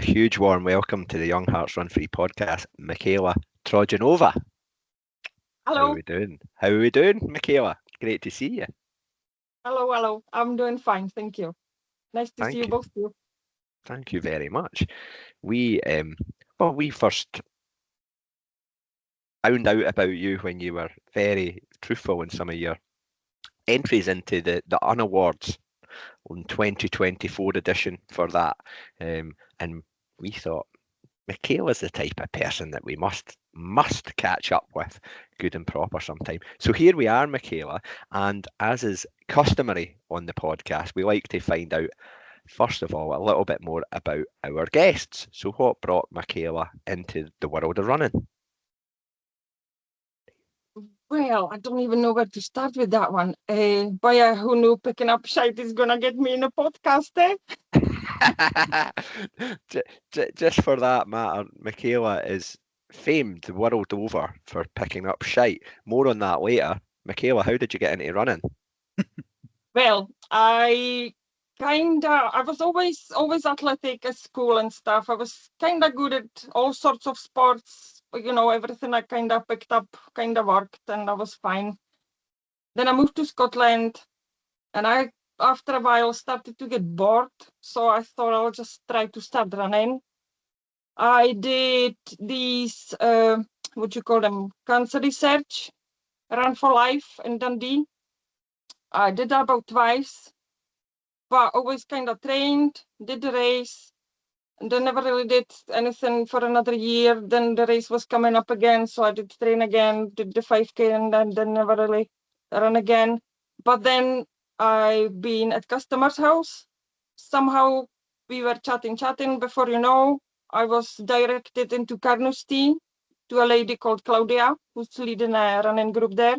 A huge warm welcome to the Young Hearts Run Free podcast, Michaela Trojanova. How are Hello, we doing? How are we doing, Michaela? Great to see you. hello. I'm doing fine, thank you. Nice to see Thank you you. both too. Thank you very much. We first found out about you when you were very truthful in some of your entries into the unawards on 2024 edition for that. And we thought Michaela's the type of person that we must catch up with good and proper sometime. So here we are, Michaela, and as is customary on the podcast, we like to find out first of all a little bit more about our guests. So what brought Michaela into the world of running? Well, I don't even know where to start with that one. Boy, who knew picking up shite is gonna get me in a podcast, eh? Just for that matter, Michaela is famed the world over for picking up shite. More on that later. Michaela, how did you get into running? Well, I was always athletic at school and stuff. I was kinda good at all sorts of sports. Everything I kinda picked up kinda worked, and I was fine. Then I moved to Scotland, and I, after a while, started to get bored. So I thought I'll just try to start running. I did these, what you call them, cancer research, Run for Life in Dundee. I did that about twice, but always kind of trained, did the race, and then never really did anything for another year. Then the race was coming up again, so I did train again, did the 5K, and then never really run again. But then I've been at customer's house. Somehow we were chatting. Before you know, I was directed into Carnoustie to a lady called Claudia, who's leading a running group there.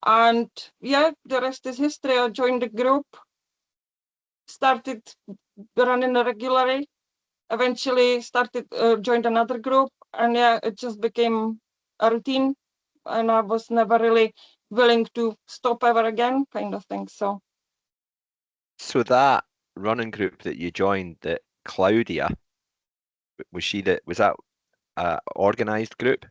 And yeah, the rest is history. I joined the group, started running regularly, eventually joined another group, and yeah, it just became a routine, and I was never really willing to stop ever again, kind of thing. So that running group that you joined, that Claudia, was that a organised group?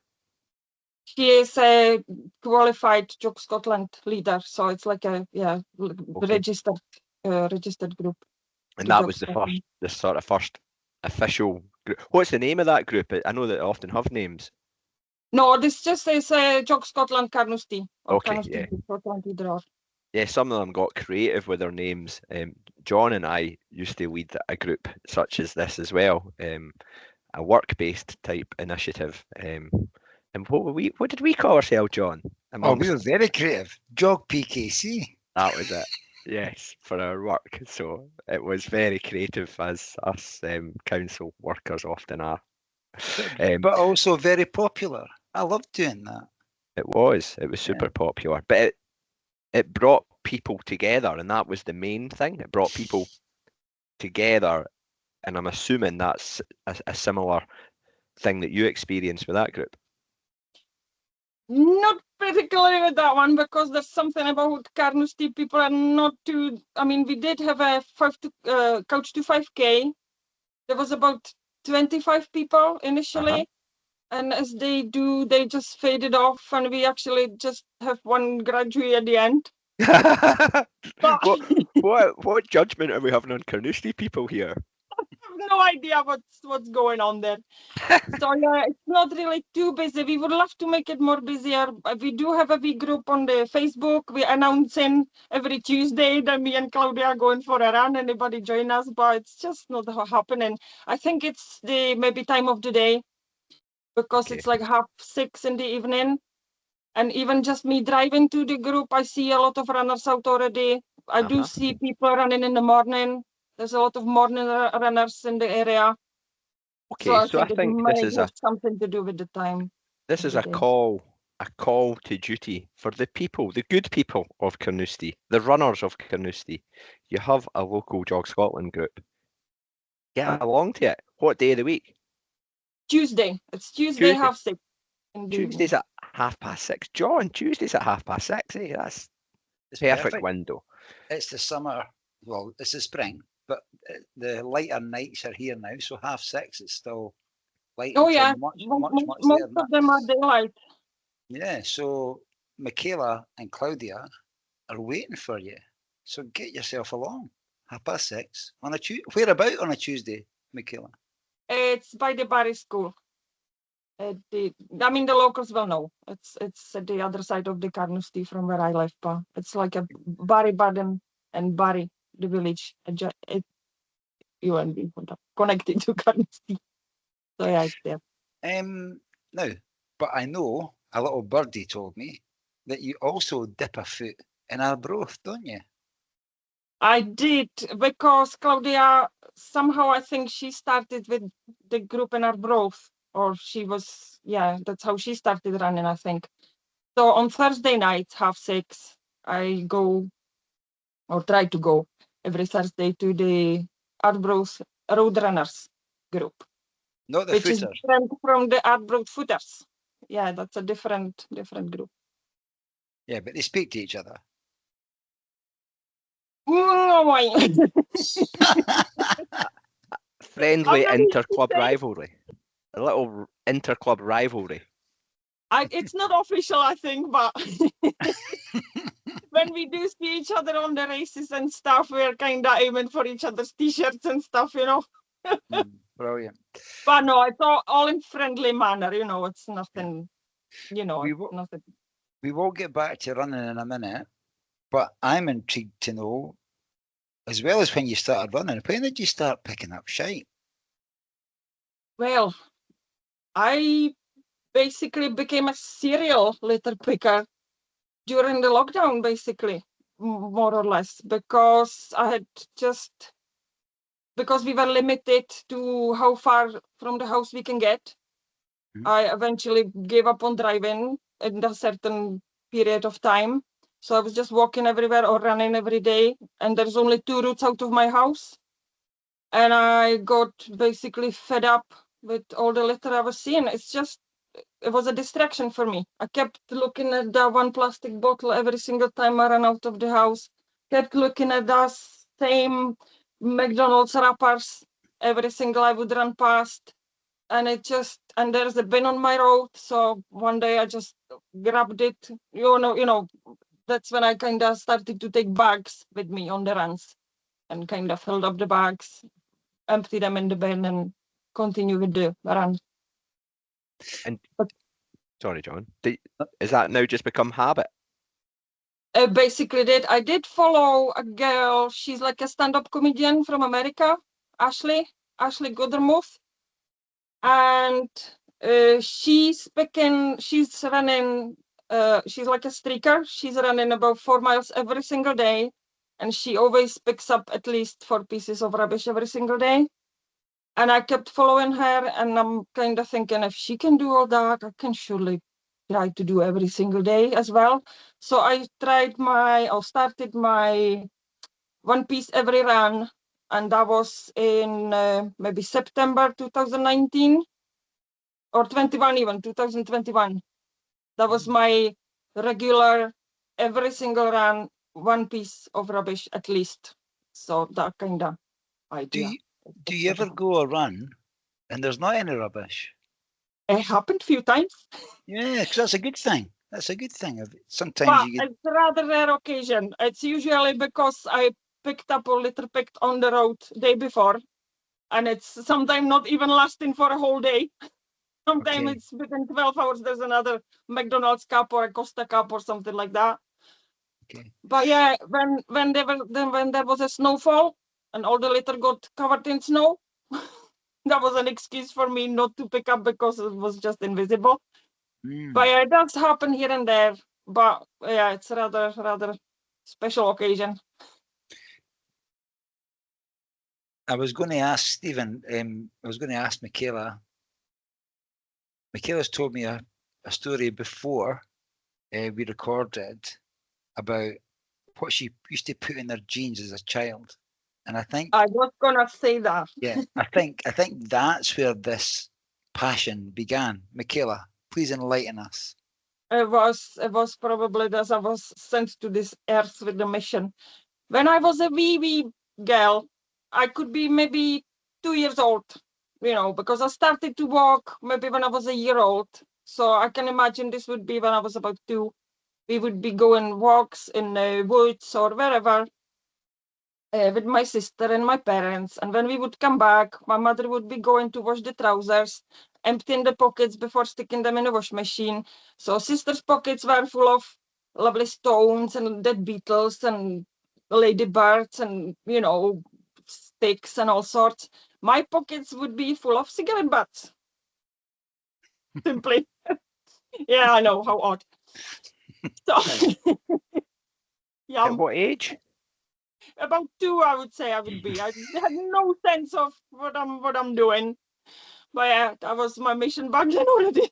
She is a qualified Jog Scotland leader, so it's like a Okay. registered group And to that Jog was Scotland. the sort of first official group. What's the name of that group? I know that they often have names. No, this just is a Jog Scotland Carnoustie or Okay, Carnoustie yeah. Jog Scotland either or. Yeah, some of them got creative with their names. John and I used to lead a group such as this as well, a work-based type initiative. And what did we call ourselves, John? Oh, we Amongst were very creative. Jog PKC. that was it. Yes, for our work. So it was very creative, as us council workers often are. But also very popular. I loved doing that. It was super popular, but it brought people together, and that was the main thing. It brought people together, and I'm assuming that's a similar thing that you experienced with that group. Not particularly with that one, because there's something about Carnoustie people are not too. I mean, we did have a couch to 5K. There was about 25 people initially, and as they do, they just faded off, and we actually just have one graduate at the end. But What judgment are we having on Carnoustie people here? have no idea what's going on there. So yeah, it's not really too busy. We would love to make it more busier. We do have a big group on the Facebook. We're announcing every Tuesday that me and Claudia are going for a run. Anybody join us? But it's just not happening. I think it's the maybe time of the day, because Okay. it's like 6:30 in the evening. And even just me driving to the group, I see a lot of runners out already. I do see people running in the morning. There's a lot of morning runners in the area. So Okay, I so I think it think might have something to do with the time this of is the day. a call to duty for the people, the good people of Carnoustie, the runners of Carnoustie. You have a local Jog Scotland group. Get along to it. What day of the week? Tuesday. It's Tuesday, Tuesday. 6:30 in the Tuesdays evening. at 6:30. John, Tuesdays at 6:30. That's It's perfect perfect. window. It's the summer. Well, it's the spring. but the lighter nights are here now. So 6:30, it's still light Oh until yeah, much most later than of them are that. daylight. Yeah, so Michaela and Claudia are waiting for you. So get yourself along. 6:30 on a Tuesday. Where about on a Tuesday, Michaela? It's by the Barry School. I mean, the locals will know. It's at the other side of the Carnoustie from where I live. But it's like a Barry Baden and Barry, the village. You and me connected to Carnoustie. So yeah, it's there. Now, but I know a little birdie told me that you also dip a foot in Arbroath, don't you? I did, because Claudia, somehow I think she started with the group in Arbroath, or she was, yeah, that's how she started running, I think. So on Thursday night, 6:30, I go, or try to go, every Thursday to the Arbroath Roadrunners group, Not the which is footers. different from the Arbroath Footers. Yeah, that's a different group. Yeah, but they speak to each other. Friendly I'm not inter-club rivalry. A little inter-club rivalry. It's not official, I think, but when we do see each other on the races and stuff, we're kind of aiming for each other's t-shirts and stuff, you know. Brilliant. But no, it's all in friendly manner, you know. It's nothing, you know, nothing. We will get back to running in a minute, but I'm intrigued to know, as well as when you started running, when did you start picking up shite? Well, I basically became a serial litter picker during the lockdown, basically, more or less, because because we were limited to how far from the house we can get. I eventually gave up on driving in a certain period of time. So I was just walking everywhere or running every day. And there's only 2 routes out of my house. And I got basically fed up with all the litter I was seeing. It was a distraction for me. I kept looking at that one plastic bottle every single time I ran out of the house. Kept looking at the same McDonald's wrappers every single I would run past. And there's a bin on my road. So one day I just grabbed it. You know, that's when I kind of started to take bags with me on the runs and kind of filled up the bags, empty them in the bin, and continue with the run. And sorry, John, is that now just become habit? Basically I did follow a girl. She's like a stand-up comedian from America, Ashley Goodermuth. And she's running, she's like a streaker. She's running about 4 miles every single day. And she always picks up at least 4 pieces of rubbish every single day. And I kept following her, and I'm kind of thinking, if she can do all that, I can surely try to do every single day as well. So I started my 1 piece every run, and that was in maybe September 2019 or 21, even 2021. That was my regular every single run, 1 piece of rubbish at least. So that kind of idea. Do you ever go a run and there's not any rubbish? It happened a few times. Yeah, because that's a good thing. That's a good thing. Sometimes you get. It's a rather rare occasion. It's usually because I picked up a litter picked on the road day before, and it's sometimes not even lasting for a whole day. Sometimes it's within 12 hours. There's another McDonald's cup or a Costa cup or something like that. Okay. But yeah, when there was a snowfall and all the litter got covered in snow, that was an excuse for me not to pick up because it was just invisible. But yeah, it does happen here and there. But yeah, it's a rather special occasion. I was going to ask Stephen, I was going to ask Michaela. Michaela's told me a story before we recorded about what she used to put in her jeans as a child. And I think I was gonna say that. Yeah, I think that's where this passion began. Michaela, please enlighten us. It was probably as I was sent to this earth with the mission. When I was a wee girl, I could be maybe 2 years old, because I started to walk maybe when I was a year old. So I can imagine this would be when I was about 2. We would be going walks in the woods or wherever with my sister and my parents. And when we would come back, my mother would be going to wash the trousers, emptying the pockets before sticking them in the wash machine. So sister's pockets were full of lovely stones and dead beetles and ladybirds and, sticks and all sorts. My pockets would be full of cigarette butts. Simply. Yeah, I know, how odd. So, yeah, At what age? about 2, I would say I would be. I had no sense of what I'm doing. But yeah, that was my mission back then already.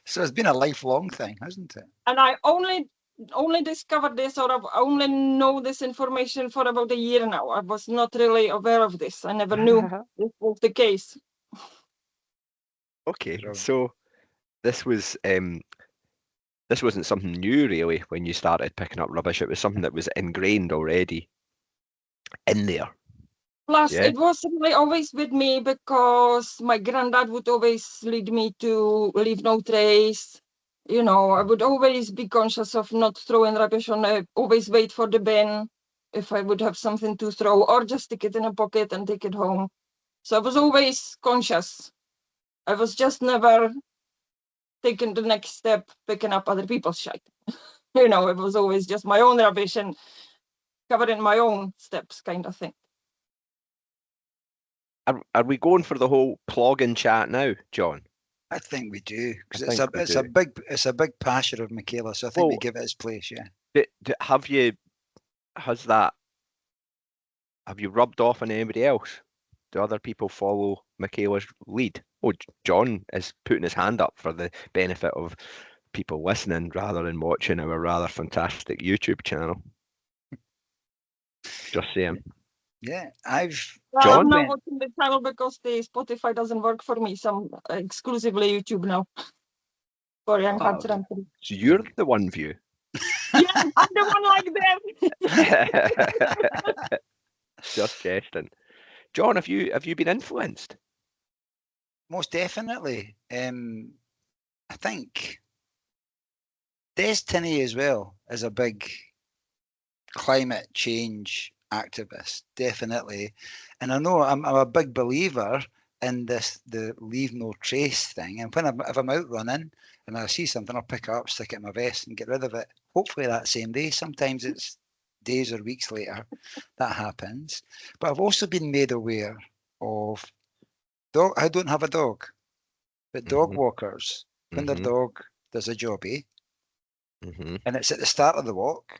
So it's been a lifelong thing, hasn't it? And I only discovered this, or I've only know this information for about a year now. I was not really aware of this. I never knew this was the case. Okay, Brilliant. so this wasn't something new really when you started picking up rubbish. It was something that was ingrained already in there. Plus, Yeah. it was really always with me because my granddad would always lead me to leave no trace. I would always be conscious of not throwing rubbish always wait for the bin if I would have something to throw, or just stick it in a pocket and take it home. So I was always conscious. I was just never taking the next step, picking up other people's shit. It was always just my own rubbish and covering my own steps kind of thing. Are we going for the whole plogging chat now, John? I think we do, because I think we it's a big passion of Michaela, so I think we give it its place, yeah. Have you rubbed off on anybody else? Do other people follow Michaela's lead? Oh, John is putting his hand up for the benefit of people listening rather than watching our rather fantastic YouTube channel. Just saying. Yeah, John? I'm not watching the channel because the Spotify doesn't work for me. So I'm exclusively YouTube now. Sorry, I'm Oh, So you're the one view. Yeah, I'm the one like them. Just jesting. John, have you been influenced? most definitely. I think Destiny as well is a big climate change activist, definitely. And I know I'm a big believer in the leave no trace thing. And if I'm out running and I see something, I'll pick it up, stick it in my vest and get rid of it. Hopefully that same day. Sometimes it's days or weeks later that happens. But I've also been made aware of dog. I don't have a dog, but dog walkers, when their dog does a jobbie, and it's at the start of the walk,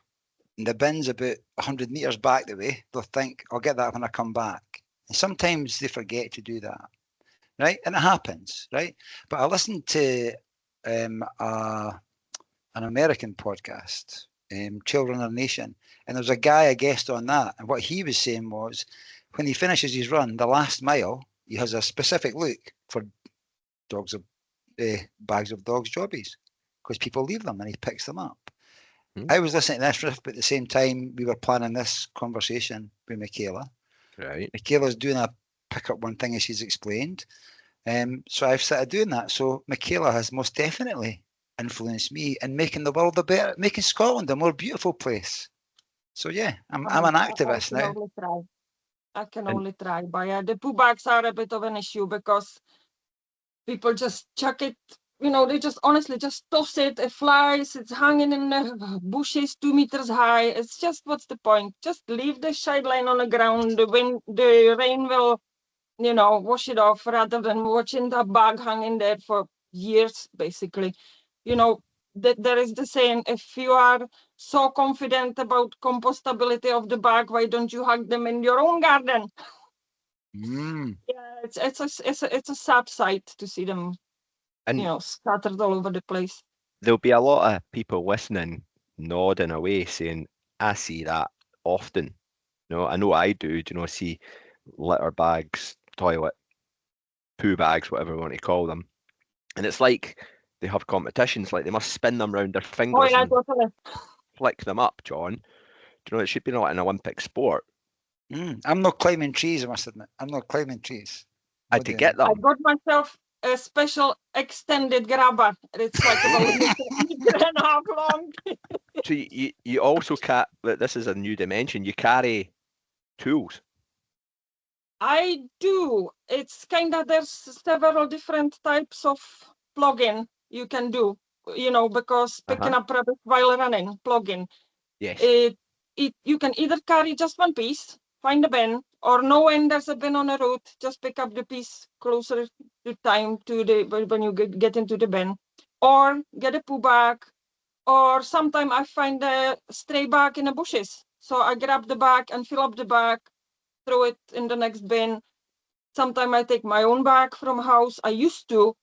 and the bin's about 100 metres back the way, they'll think, I'll get that when I come back. And sometimes they forget to do that, right? And it happens, right? But I listened to an American podcast, Children of the Nation, and there was a guy, a guest on that, and what he was saying was, when he finishes his run, the last mile, he has a specific look for bags of dogs' jobbies, because people leave them and he picks them up. I was listening to this riff, but at the same time, we were planning this conversation with Michaela. Right. Michaela's doing a pick up one thing as she's explained. So I've started doing that. So Michaela has most definitely influenced me in making the world making Scotland a more beautiful place. So yeah, I'm an activist now. I can only try. But the poo bags are a bit of an issue because people just chuck it. They just honestly just toss it. It flies. It's hanging in the bushes 2 meters high. It's just, what's the point? Just leave the sideline on the ground. The rain will, wash it off rather than watching the bag hanging there for years, basically. There is the saying, if you are so confident about compostability of the bag, why don't you hug them in your own garden? Yeah, it's a sad sight to see them, And scattered all over the place. there'll be a lot of people listening, nodding away, saying, I see that often. I know I do. See litter bags, toilet, poo bags, whatever you want to call them. And it's like they have competitions, like they must spin them around their fingers and Totally. flick them up, John. It should be like an Olympic sport. I'm not climbing trees, I must admit. I'm not climbing trees. And What to do you get know? I them, got myself a special extended grabber. It's like about a meter and a half long. so you also can't, this is a new dimension, you carry tools. I do. It's kind of, there's several different types of plugin you can do, because picking up rubbish while running, plugin. Yes. You can either carry just one piece, find a bin, or know when there's a bin on a route, just pick up the piece closer to time when you get into the bin, or get a poo bag, or sometimes I find a stray bag in the bushes. So I grab the bag and fill up the bag, throw it in the next bin. Sometimes I take my own bag from house. I used to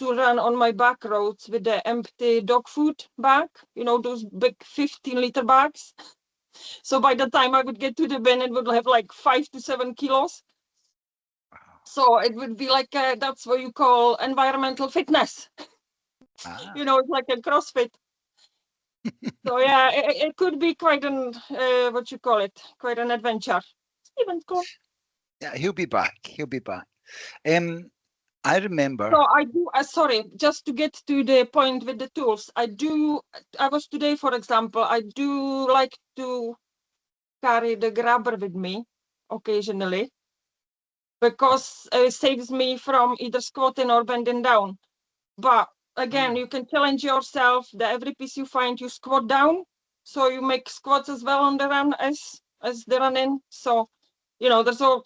run on my back roads with the empty dog food bag, those big 15-liter bags. So by the time I would get to the bin, it would have like 5 to 7 kilos. So it would be like, that's what you call environmental fitness. It's like a CrossFit. So yeah, it could be quite an, quite an adventure. Steven's cool. Yeah, he'll be back. He'll be back. I remember. So I do, sorry, just to get to the point with the tools, I was today, for example, I do like to carry the grabber with me occasionally, because it saves me from either squatting or bending down. But again, you can challenge yourself that every piece you find, you squat down. So you make squats as well on the run as the running. So, there's all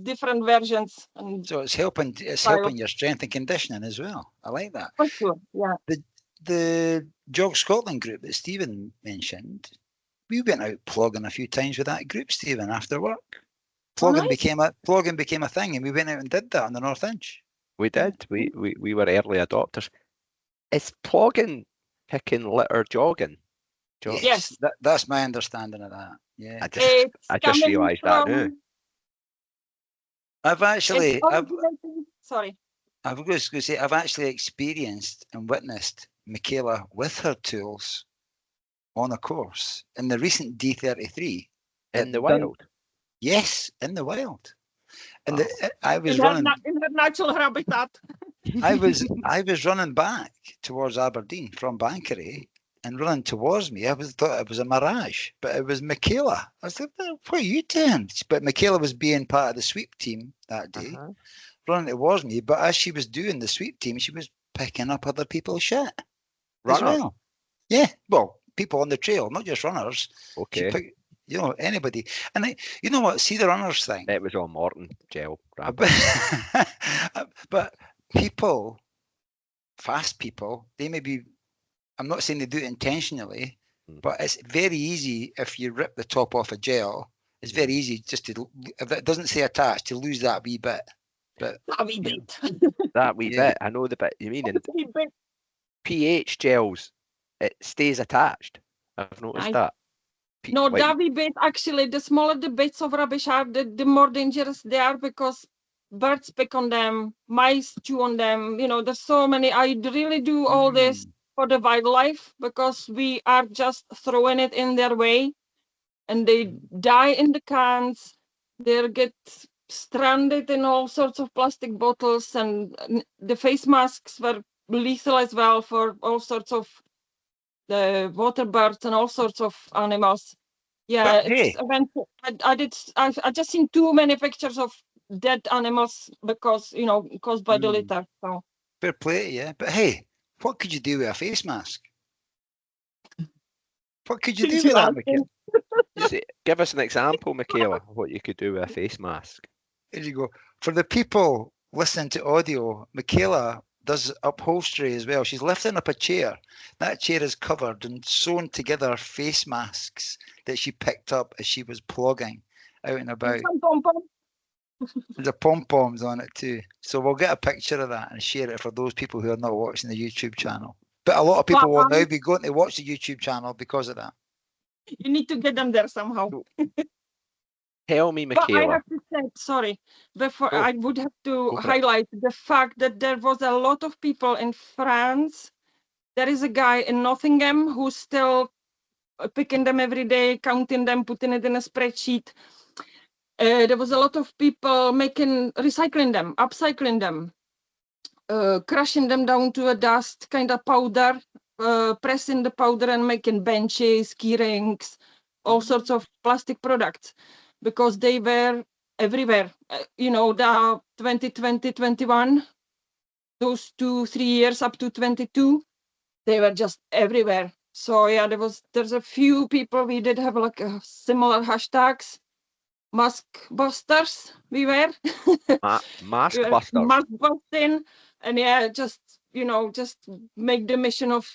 different versions. And So it's helping your strength and conditioning as well. I like that. for sure, yeah. The Jog Scotland group that Stephen mentioned, we went out plogging a few times with that group, Stephen, after work. Plogging became a thing, and we went out and did that on the North Inch. We did. We were early adopters. Is plogging picking, litter, jogging? Yes. That's my understanding of that. Yeah. I just realised that now. Sorry. I was going to say, I've actually experienced and witnessed Michaela with her tools on a course in the recent D33. In the wild? Yes, in the wild. And I was in running in her natural habitat. I was running back towards Aberdeen from Bankery, and running towards me, I thought it was a mirage, but it was Michaela. I was like, what are you doing? But Michaela was being part of the sweep team that day, running towards me. But as she was doing the sweep team, she was picking up other people's shit as well. Yeah, well, people on the trail, not just runners. Okay. She picked, anybody. And you know what? See the runners thing. It was on Morton gel. But people, fast people, they may be. I'm not saying they do it intentionally, but it's very easy if you rip the top off a gel. It's very easy just to, if it doesn't say attached, to lose that wee bit. But that wee bit. That wee bit. I know the bit you mean. And pH gels, it stays attached. I've noticed that. No, that wee bit, actually, the smaller the bits of rubbish are, the more dangerous they are, because birds pick on them, mice chew on them. There's so many. I really do all this for the wildlife, because we are just throwing it in their way, and they die in the cans. They get stranded in all sorts of plastic bottles, and the face masks were lethal as well for all sorts of the water birds and all sorts of animals. Yeah, I've just seen too many pictures of dead animals because, caused by the litter. So fair play, yeah. But hey, what could you do with a face mask? What could you do with that, Michaela? Give us an example, Michaela, of what you could do with a face mask. There you go. For the people listening to audio, Michaela does upholstery as well. She's lifting up a chair. That chair is covered and sewn together face masks that she picked up as she was plogging out and about. There's a pom-poms on it too. So we'll get a picture of that and share it for those people who are not watching the YouTube channel. But a lot of people will now be going to watch the YouTube channel because of that. You need to get them there somehow. Tell me, Michaela. But I have to say, sorry, before I would have to highlight the fact that there was a lot of people in France. There is a guy in Nottingham who still picking them every day, counting them, putting it in a spreadsheet. There was a lot of people recycling them, upcycling them, crushing them down to a dust, kind of powder, pressing the powder and making benches, key rings, all sorts of plastic products, because they were everywhere. The 2020, 21, those 2-3 years up to 22, they were just everywhere. So yeah, there's a few people, we did have like similar hashtags. Mask busters, we were. Mask We were busters. mask busting, and yeah, just make the mission of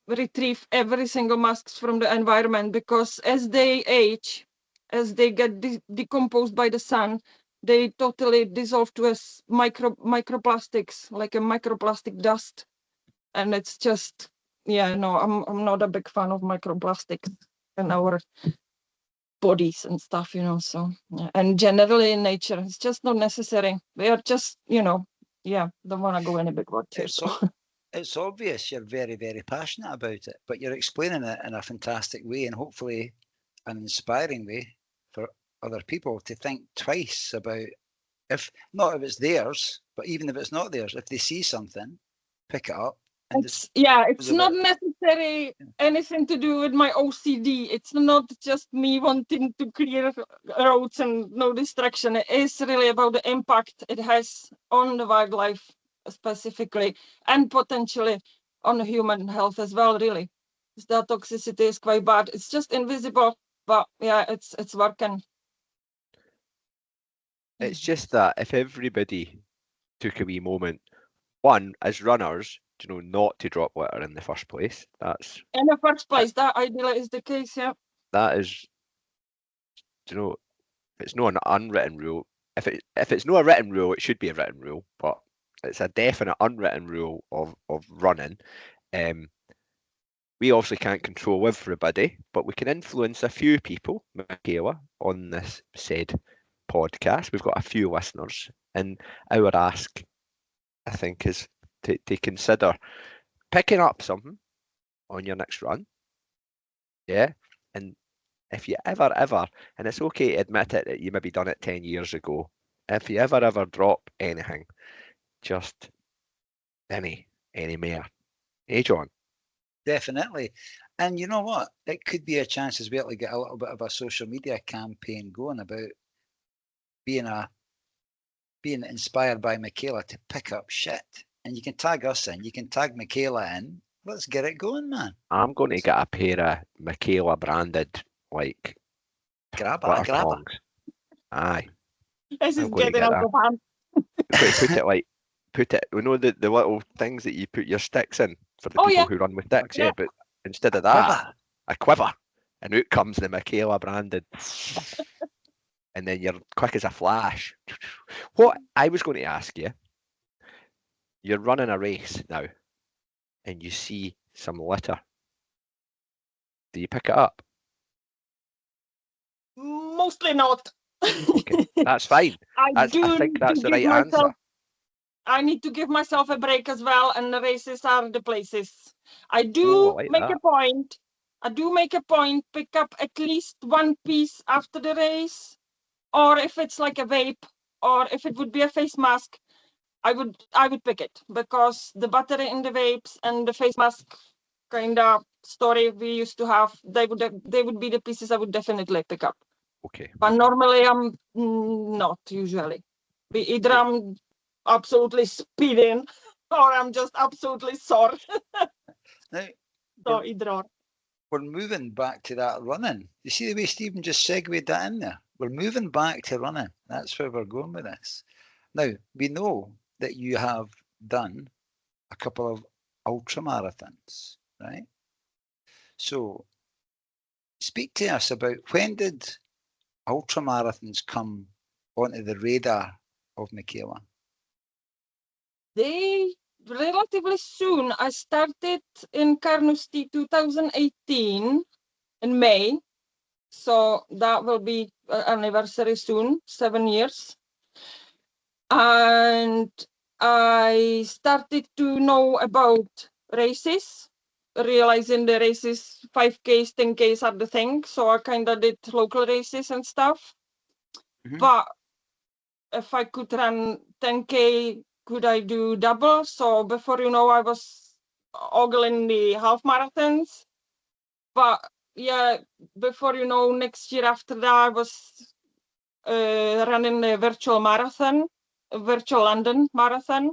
retrieve every single masks from the environment, because as they age, as they get decomposed by the sun, they totally dissolve to as microplastics, like a microplastic dust. And it's just, yeah, no, I'm not a big fan of microplastics in our bodies and stuff, so yeah. And generally in nature, it's just not necessary. We are just, don't want to go any big word here. It's obvious you're very, very passionate about it, but you're explaining it in a fantastic way, and hopefully an inspiring way for other people to think twice about, if it's theirs, but even if it's not theirs, if they see something, pick it up. And it's not necessary anything to do with my OCD. It's not just me wanting to clear roads and no distraction. It is really about the impact it has on the wildlife specifically, and potentially on human health as well, really. The toxicity is quite bad. It's just invisible, but yeah, it's working. It's just that if everybody took a wee moment, one, as runners, not to drop litter in the first place. That's in the first place. That ideally is the case, yeah. That is, it's not an unwritten rule. If it's not a written rule, it should be a written rule, but it's a definite unwritten rule of running. We obviously can't control everybody, but we can influence a few people, Michaela, on this said podcast. We've got a few listeners, and our ask, I think, is to consider picking up something on your next run. Yeah. And if you ever, and it's okay to admit it that you maybe done it 10 years ago, if you ever drop anything, just any mare. Hey, John. Definitely. And you know what? It could be a chance as well to get a little bit of a social media campaign going about being inspired by Michaela to pick up shit. And you can tag us in, you can tag Michaela in. Let's get it going, man. I'm going to get a pair of Michaela branded, like, grab tongs. Aye. This is getting out of hand. Put it, the little things that you put your sticks in for the people who run with sticks, yeah, but instead of that, a quiver, and out comes the Michaela branded. And then you're quick as a flash. What I was going to ask you, you're running a race now, and you see some litter. Do you pick it up? Mostly not. Okay, that's fine. I think that's the right answer. I need to give myself a break as well, and the races are the places. I do make a point. I do make a point, pick up at least one piece after the race, or if it's like a vape, or if it would be a face mask, I would pick it, because the battery in the vapes and the face mask kind of story we used to have, they would be the pieces I would definitely pick up. Okay. But normally I'm not usually. Either I'm absolutely speeding or I'm just absolutely sore. Now, so either or. We're moving back to that running. You see the way Stephen just segued that in there? We're moving back to running. That's where we're going with this. Now, we know that you have done a couple of ultra marathons, right? So speak to us about, when did ultra marathons come onto the radar of Michaela? They relatively soon. I started in Carnoustie 2018 in May. So that will be anniversary soon, 7 years. And I started to know about races realizing the races, 5Ks, 10Ks are the thing. So I kind of did local races and stuff. But if I could run 10K, could I do double? So before you know, I was ogling the half marathons. But yeah, before you know, next year after that, I was running a virtual marathon, a virtual London marathon.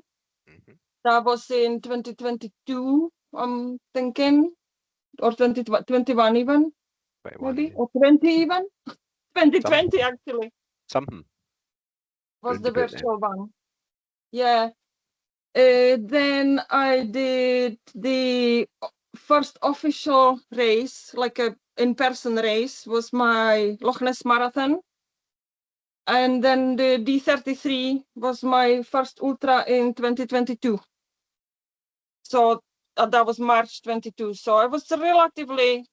That was in 2022, I'm thinking, or 2021 even, 21, maybe, yeah. or 20 even. 2020 actually Something. was the Roundabout then. virtual one. Yeah. Then I did the first official race, like a in-person race, was my Loch Ness Marathon. And then the D33 was my first ultra in 2022. So that was March 22. So I was relatively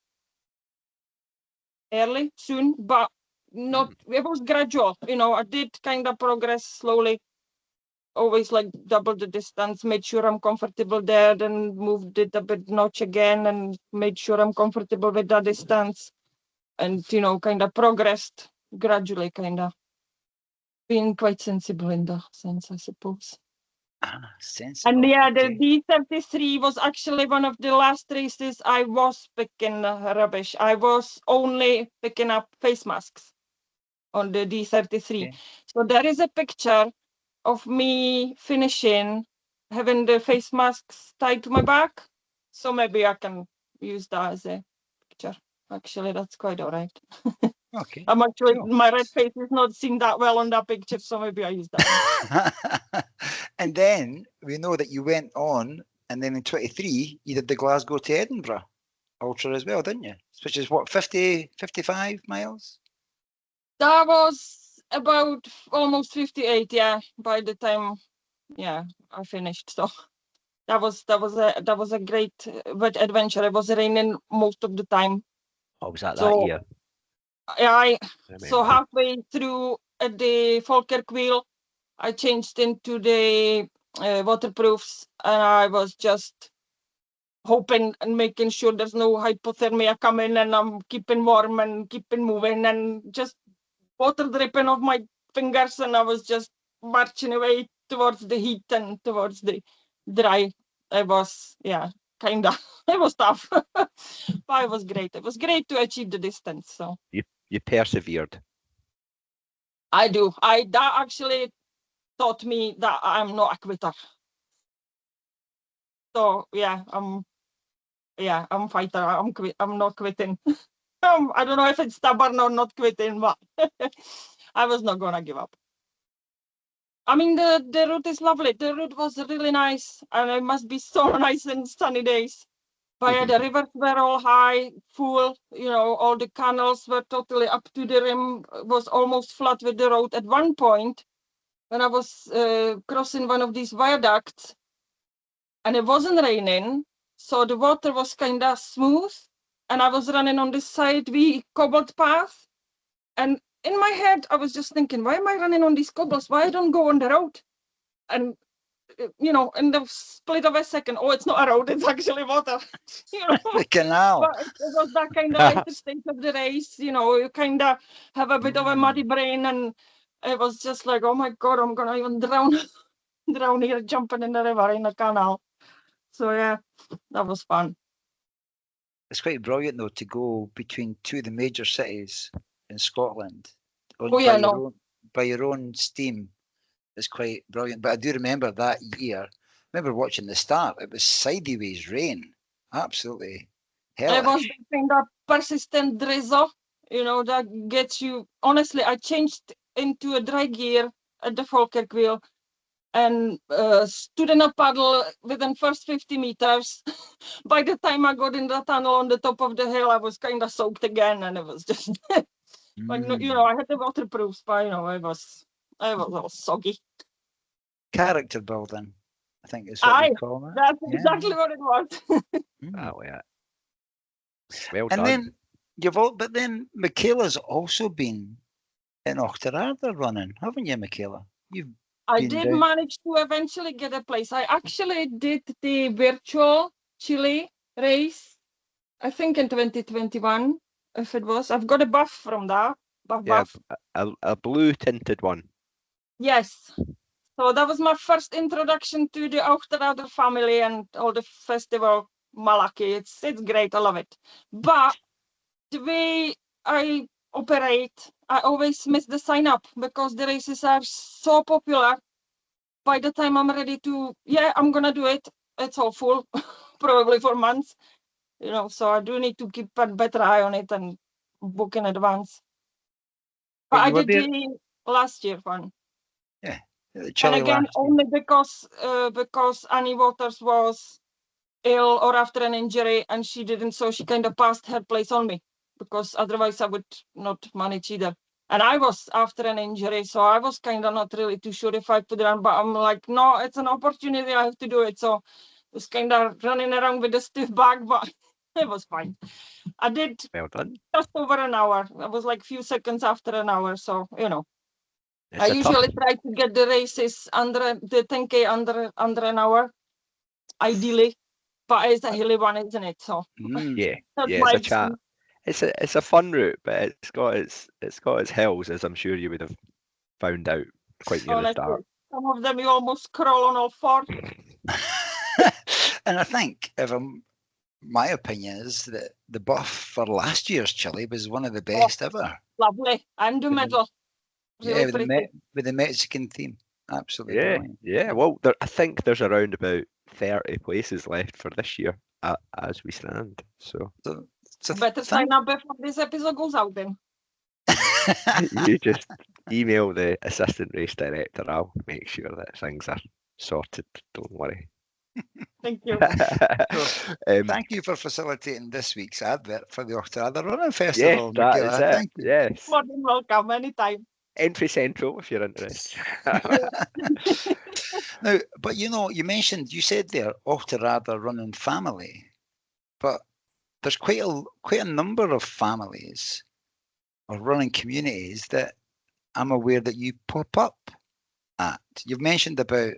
early, soon, but not, it was gradual. You know, I did kind of progress slowly, always like double the distance, made sure I'm comfortable there, then moved it a bit notch again and made sure I'm comfortable with that distance. And, you know, kind of progressed gradually, kind of being quite sensible in that sense, I suppose. Sensible. And yeah, Okay. the D33 was actually one of the last races I was picking rubbish. I was only picking up face masks on the D33. Okay. So there is a picture of me finishing, having the face masks tied to my back. So maybe I can use that as a picture. Actually, that's quite all right. Okay. I'm actually, Cool. my red face is not seen that well on that picture, so maybe I use that one. And then we know that you went on, and then in 23, you did the Glasgow to Edinburgh ultra as well, didn't you? Which is what, 50, 55 miles? That was about almost 58, yeah, by the time, yeah, I finished. So that was a great adventure. It was raining most of the time. Oh, was that So year? So halfway through at the Falkirk wheel, I changed into the waterproofs, and I was just hoping and making sure there's no hypothermia coming, and I'm keeping warm and keeping moving, and just water dripping off my fingers, and I was just marching away towards the heat and towards the dry. It was, yeah, kind of, it was tough, but it was great. It was great to achieve the distance. So you persevered. I do. That actually taught me that I'm not a quitter. So yeah, I'm a fighter. I'm not quitting. I don't know if it's stubborn or not quitting, but I was not gonna give up. I mean, the route is lovely. The route was really nice, and it must be so nice in sunny days. But yeah, the rivers were all high, full. You know, all the canals were totally up to the rim. It was almost flat with the road. At one point, when I was crossing one of these viaducts, and it wasn't raining, so the water was kind of smooth, and I was running on this side cobbled path, and in my head I was just thinking, why am I running on these cobbles? Why I don't go on the road? And you know, in the split of a second, oh, it's not a road, it's actually water. You know, The canal. but it was that kind of later stage of the race. You know, you kind of have a bit of a muddy brain, and it was just like, oh my god, I'm gonna even drown here jumping in the river in the canal. So yeah, that was fun. It's quite brilliant though to go between two of the major cities in Scotland by your own steam. It's quite brilliant. But I do remember that year. I remember watching the start. It was sideways rain. Absolutely hellish. It was the kind of persistent drizzle, you know, that gets you. Honestly, I changed into a dry gear at the Falkirk wheel and stood in a puddle within first 50 meters. By the time I got in the tunnel on the top of the hill, I was kind of soaked again, and it was just like, you know, I had the waterproofs, but you know, it was all soggy. Character building, I think is what we call it. That's exactly what it was. Oh yeah. Well and done. then but then Michaela's also been in Auchterarder running, haven't you, Michaela? I did manage to eventually get a place. I actually did the virtual Chile race, I think in 2021, if it was. I've got a buff from that. Yeah, Buff. a blue tinted one. Yes. So that was my first introduction to the Ochterrader family and all the festival Malaki. It's great. I love it. But the way I operate, I always miss the sign up because the races are so popular. By the time I'm ready to, I'm gonna do it. It's all full, probably for months. So I do need to keep a better eye on it and book in advance. But I did the last year one. Yeah. And again, only because Annie Waters was ill or after an injury and she didn't, so she kind of passed her place on me because otherwise I would not manage either. And I was after an injury, so I was kind of not really too sure if I could run, but I'm like, no, it's an opportunity, I have to do it. So I was kind of running around with a stiff bag, but it was fine. I did Well done. just over an hour. I was like few seconds after an hour, so It's I a usually tough. try to get the races under the 10K under an hour, ideally. But it's a hilly one, isn't it? So Yeah, that's it's my a chat. It's a fun route, but it's got its hills, as I'm sure you would have found out quite near the start. Some of them you almost crawl on all fours. And I think, my opinion is that the buff for last year's chili was one of the best ever. Lovely. And the medal. Really with the Mexican theme. Absolutely brilliant. Yeah. Well, I think there's around about 30 places left for this year as we stand. So better sign up before this episode goes out then. you just email the assistant race director. I'll make sure that things are sorted. Don't worry. Thank you. Thank you for facilitating this week's advert for the Ochterrader Running Festival. Yes, that is it. Thank you. Yes. More than welcome anytime. Entry Central if you're interested. Now, but you said there Ochterrader Running Family, but there's quite a number of families or running communities that I'm aware that you pop up at. You've mentioned about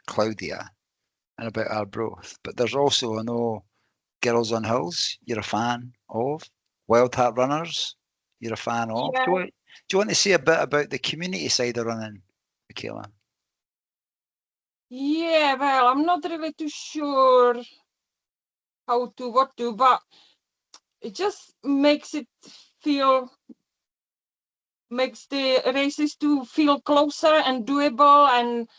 Claudia and about Arbroath, but there's also, I know, Girls on Hills, you're a fan of. Wild Heart Runners, you're a fan of. Yeah. Do you want to say a bit about the community side of running, Michaela? Yeah, well, I'm not really too sure what to, but it just makes the races to feel closer and doable, and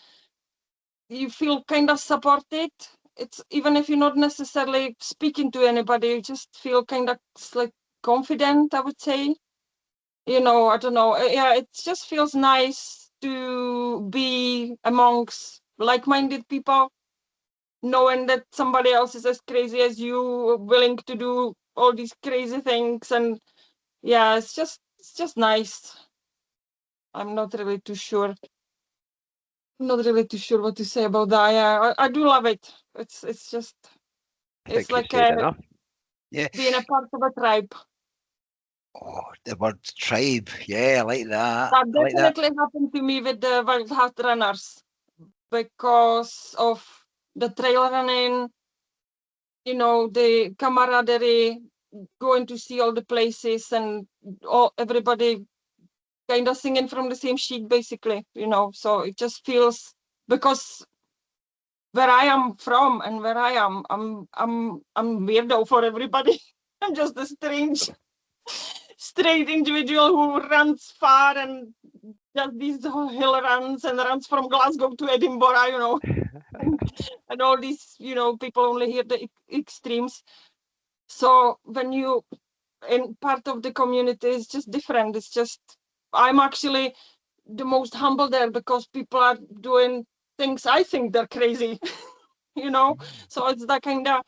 you feel kind of supported. It's even if you're not necessarily speaking to anybody, you just feel kind of like confident, I would say. I don't know. Yeah, it just feels nice to be amongst like-minded people, knowing that somebody else is as crazy as you, willing to do all these crazy things. And yeah, it's just nice. I'm not really too sure. Not really too sure what to say about that. Yeah, I do love it. It's just it's like being a part of a tribe. Oh, the word tribe. Yeah, I like that. That definitely happened to me with the Wild Heart Runners because of the trail running, the camaraderie, going to see all the places and everybody kind of singing from the same sheet, basically, so it just feels, because where I am from and where I am, I'm weirdo for everybody. I'm just a straight individual who runs far and does these hill runs and runs from Glasgow to Edinburgh, and all these, people only hear the extremes. So when you in part of the community, it's just different. It's just, I'm actually the most humble there because people are doing things I think they're crazy, so it's that kind of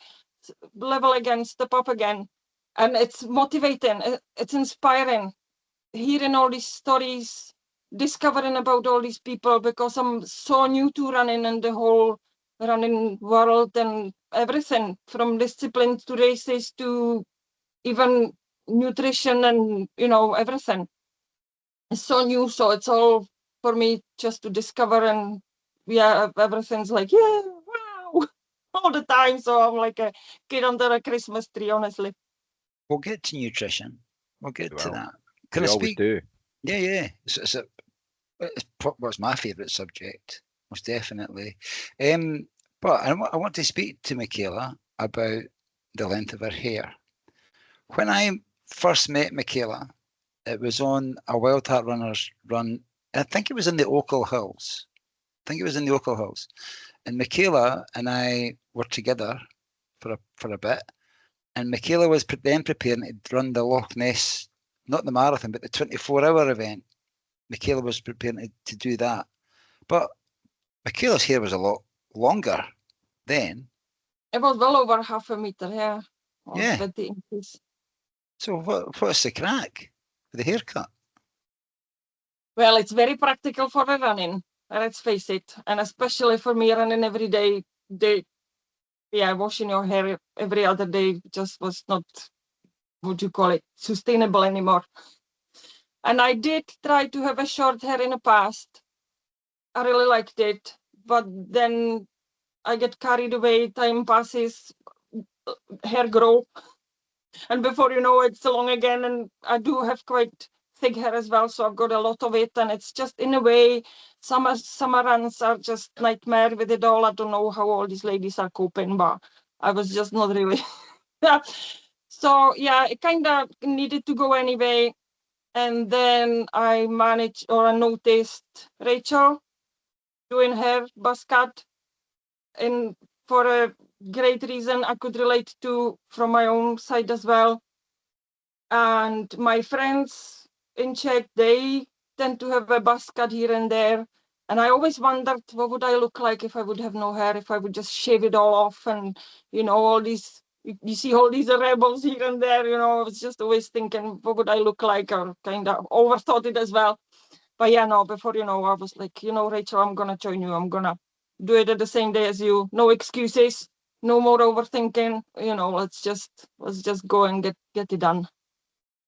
level again, step up again. And it's motivating, it's inspiring, hearing all these stories, discovering about all these people, because I'm so new to running and the whole running world and everything from disciplines to races to even nutrition and everything. It's so new, so it's all for me just to discover, and everything's like, yeah, wow. all the time. So I'm like a kid under a Christmas tree, honestly. We'll get to nutrition. We'll get to Well, that. Can we I always speak? do. Yeah. What's my favourite subject, most definitely. But I want to speak to Michaela about the length of her hair. When I first met Michaela, it was on a Wild Heart Runners run. I think it was in the Ochil Hills. And Michaela and I were together for a bit. And Michaela was then preparing to run the Loch Ness, not the marathon, but the 24-hour event. Michaela was preparing to do that. But Michaela's hair was a lot longer then. It was well over half a meter, yeah, or Yeah. 20 inches. So what's the crack for the haircut? Well, it's very practical for the running, let's face it. And especially for me running every day, washing your hair every other day just was not, what you call it, sustainable anymore. And I did try to have a short hair in the past. I really liked it, but then I get carried away, time passes, hair grow, and before you know it's long again. And I do have quite thick hair as well, so I've got a lot of it, and it's just, in a way, summer runs are just nightmare with it all. I don't know how all these ladies are coping, but I was just not really. So yeah, it kind of needed to go anyway. And then I noticed Rachel doing her buzz cut, and for a great reason I could relate to from my own side as well. And my friends in Czech, they tend to have a buzz cut here and there. And I always wondered, what would I look like if I would have no hair, if I would just shave it all off, and all these, you see all these rebels here and there. I was just always thinking, what would I look like, or kind of overthought it as well. But yeah, no, before I was like, Rachel, I'm gonna join you. I'm gonna do it at the same day as you. No excuses, no more overthinking. Let's just go and get it done.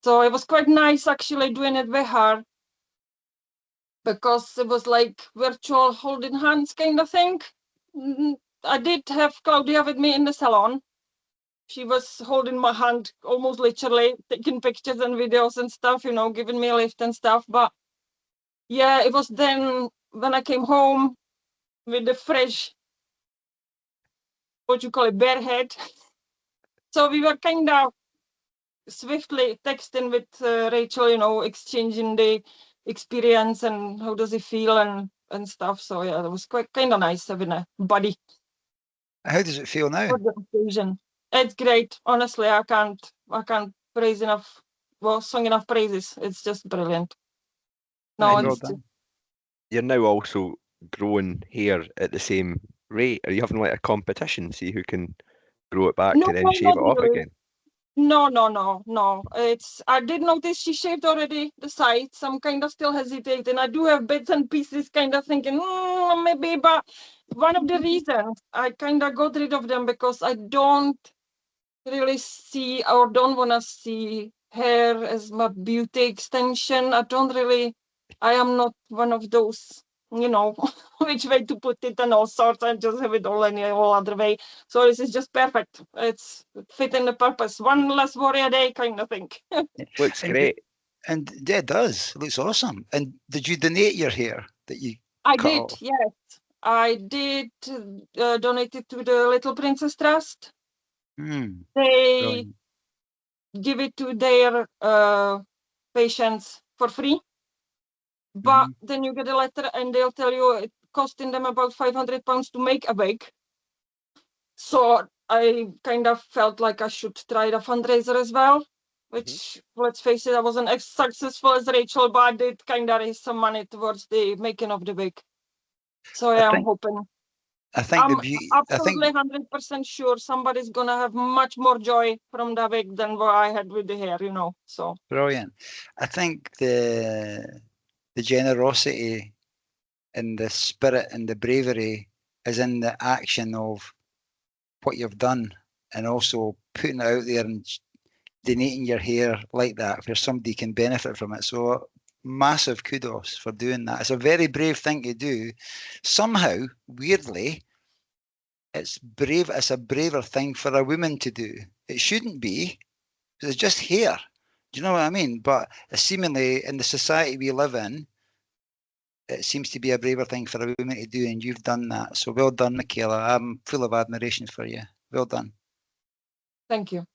So it was quite nice actually doing it with her, because it was like virtual holding hands kind of thing. I did have Claudia with me in the salon. She was holding my hand almost literally, taking pictures and videos and stuff, giving me a lift and stuff. But yeah, it was then when I came home with the fresh, what you call it, bare head. So we were kind of swiftly texting with Rachel, exchanging the experience and how does it feel and stuff. So yeah, it was quite kind of nice having a buddy How does it feel now? for the occasion. It's great, honestly. I can't praise enough. Well, sing enough praises. It's just brilliant. No, Well it's done. You're now also growing hair at the same rate. Are you having like a competition, see who can grow it back no, to then shave not it off really. again? No. I did notice she shaved already the sides. I'm kind of still hesitating. I do have bits and pieces, kind of thinking maybe, but one of the reasons I kind of got rid of them, because I don't really see, or don't want to see, hair as my beauty extension. I am not one of those, which way to put it and all sorts. I just have it all other way. So this is just perfect. It's fitting the purpose. One less worry a day kind of thing. Looks And great. and yeah, it does. It looks awesome. And did you donate your hair that you I cut did, off? yes. I did donate it to the Little Princess Trust. They Brilliant. give it to their patients for free. But Mhm. then you get a letter and they'll tell you it costing them about £500 to make a wig. So I kind of felt like I should try the fundraiser as well, which, let's face it, I wasn't as successful as Rachel, but I did kind of raise some money towards the making of the wig. So I yeah, I'm think hoping. I think the I'm beauty. I think absolutely 100% sure somebody's gonna have much more joy from the wig than what I had with the hair. So brilliant. I think the generosity and the spirit and the bravery is in the action of what you've done, and also putting it out there and donating your hair like that where somebody can benefit from it. So massive kudos for doing that. It's a very brave thing to do. Somehow, weirdly, it's brave. It's a braver thing for a woman to do. It shouldn't be. It's just hair. Do you know what I mean? But seemingly in the society we live in, it seems to be a braver thing for a woman to do, and you've done that. So well done, Michaela. I'm full of admiration for you. Well done. Thank you.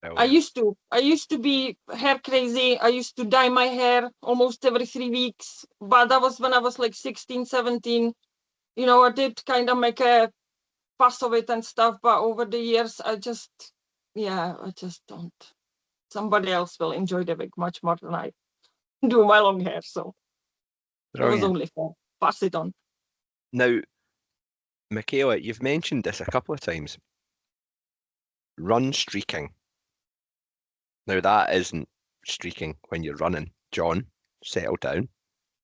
I Brilliant. used to be hair crazy. I used to dye my hair almost every 3 weeks, but that was when I was like 16, 17. You know, I did kind of make a fuss of it and stuff, but over the years, I just don't. Somebody else will enjoy the wig much more than I do my long hair, so it was Brilliant. only fair. Pass it on. Now, Michaela, you've mentioned this a couple of times. Run streaking. Now, that isn't streaking when you're running. John, settle down.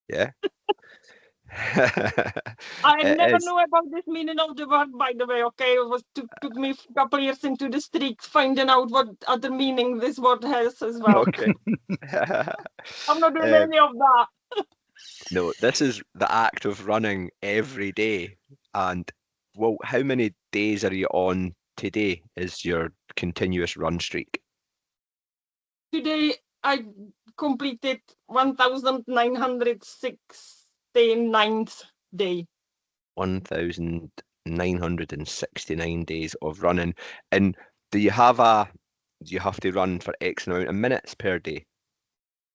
Yeah. I It never is. knew about this meaning of the word, by the way. Okay, it was took me a couple of years into the streak finding out what other meaning this word has as well. Okay. I'm not doing any of that. No, this is the act of running every day. And, well, how many days are you on today is your continuous run streak? Today I completed 1,969th day. 1,969 days of running. And do you have to run for X amount of minutes per day?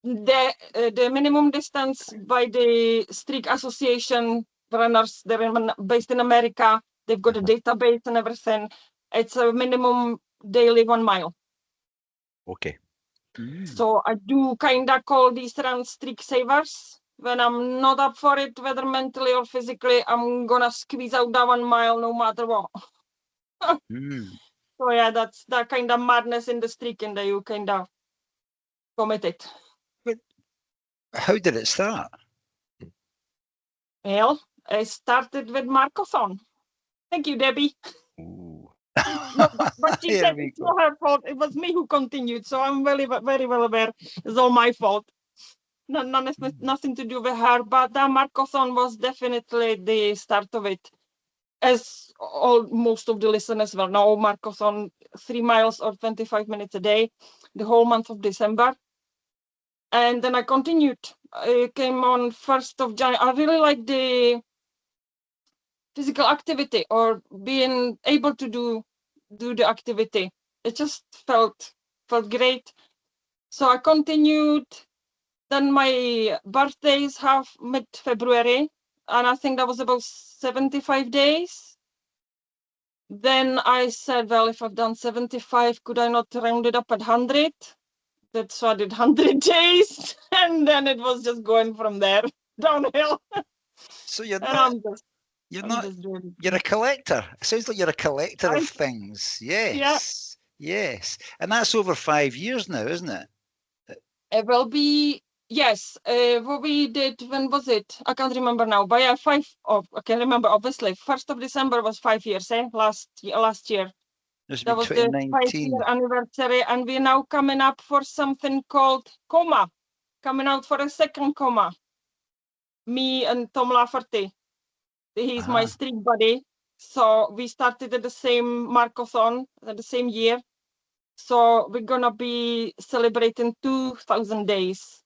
The minimum distance by the Streak Association runners, they're based in America. They've got a database and everything. It's a minimum daily 1 mile. Okay. So I do kind of call these runs streak savers. When I'm not up for it, whether mentally or physically, I'm gonna squeeze out that 1 mile no matter what. So yeah, that's that kind of madness in the streaking that you kind of commit it. But how did it start? Well, I started with Marcothon. Thank you, Debbie. Ooh. No, but she Here said we it's go. not her fault. It was me who continued. So I'm very, very well aware it's all my fault. Nothing to do with her. But that Marcothon was definitely the start of it. As most of the listeners will know, Marcothon 3 miles or 25 minutes a day, the whole month of December. And then I continued. I came on 1st of January. I really like the physical activity or being able to do the activity. It just felt great. So I continued. Then my birthdays have mid-February, and I think that was about 75 days. Then I said, well, if I've done 75, could I not round it up at 100? That's why I did 100 days, and then it was just going from there downhill. So you're And not. You're a collector. It sounds like you're a collector of things. Yes. Yeah. Yes. And that's over 5 years now, isn't it? It will be, yes. What we did, when was it? I can't remember now. But yeah, I can remember, obviously. 1st of December was 5 years, last year. That was the 5-year anniversary. And we're now coming up for something called Coma. Coming out for a second Coma. Me and Tom Lafferty. He's my streak buddy. So we started at the same Marcothon at the same year. So we're gonna be celebrating 2,000 days,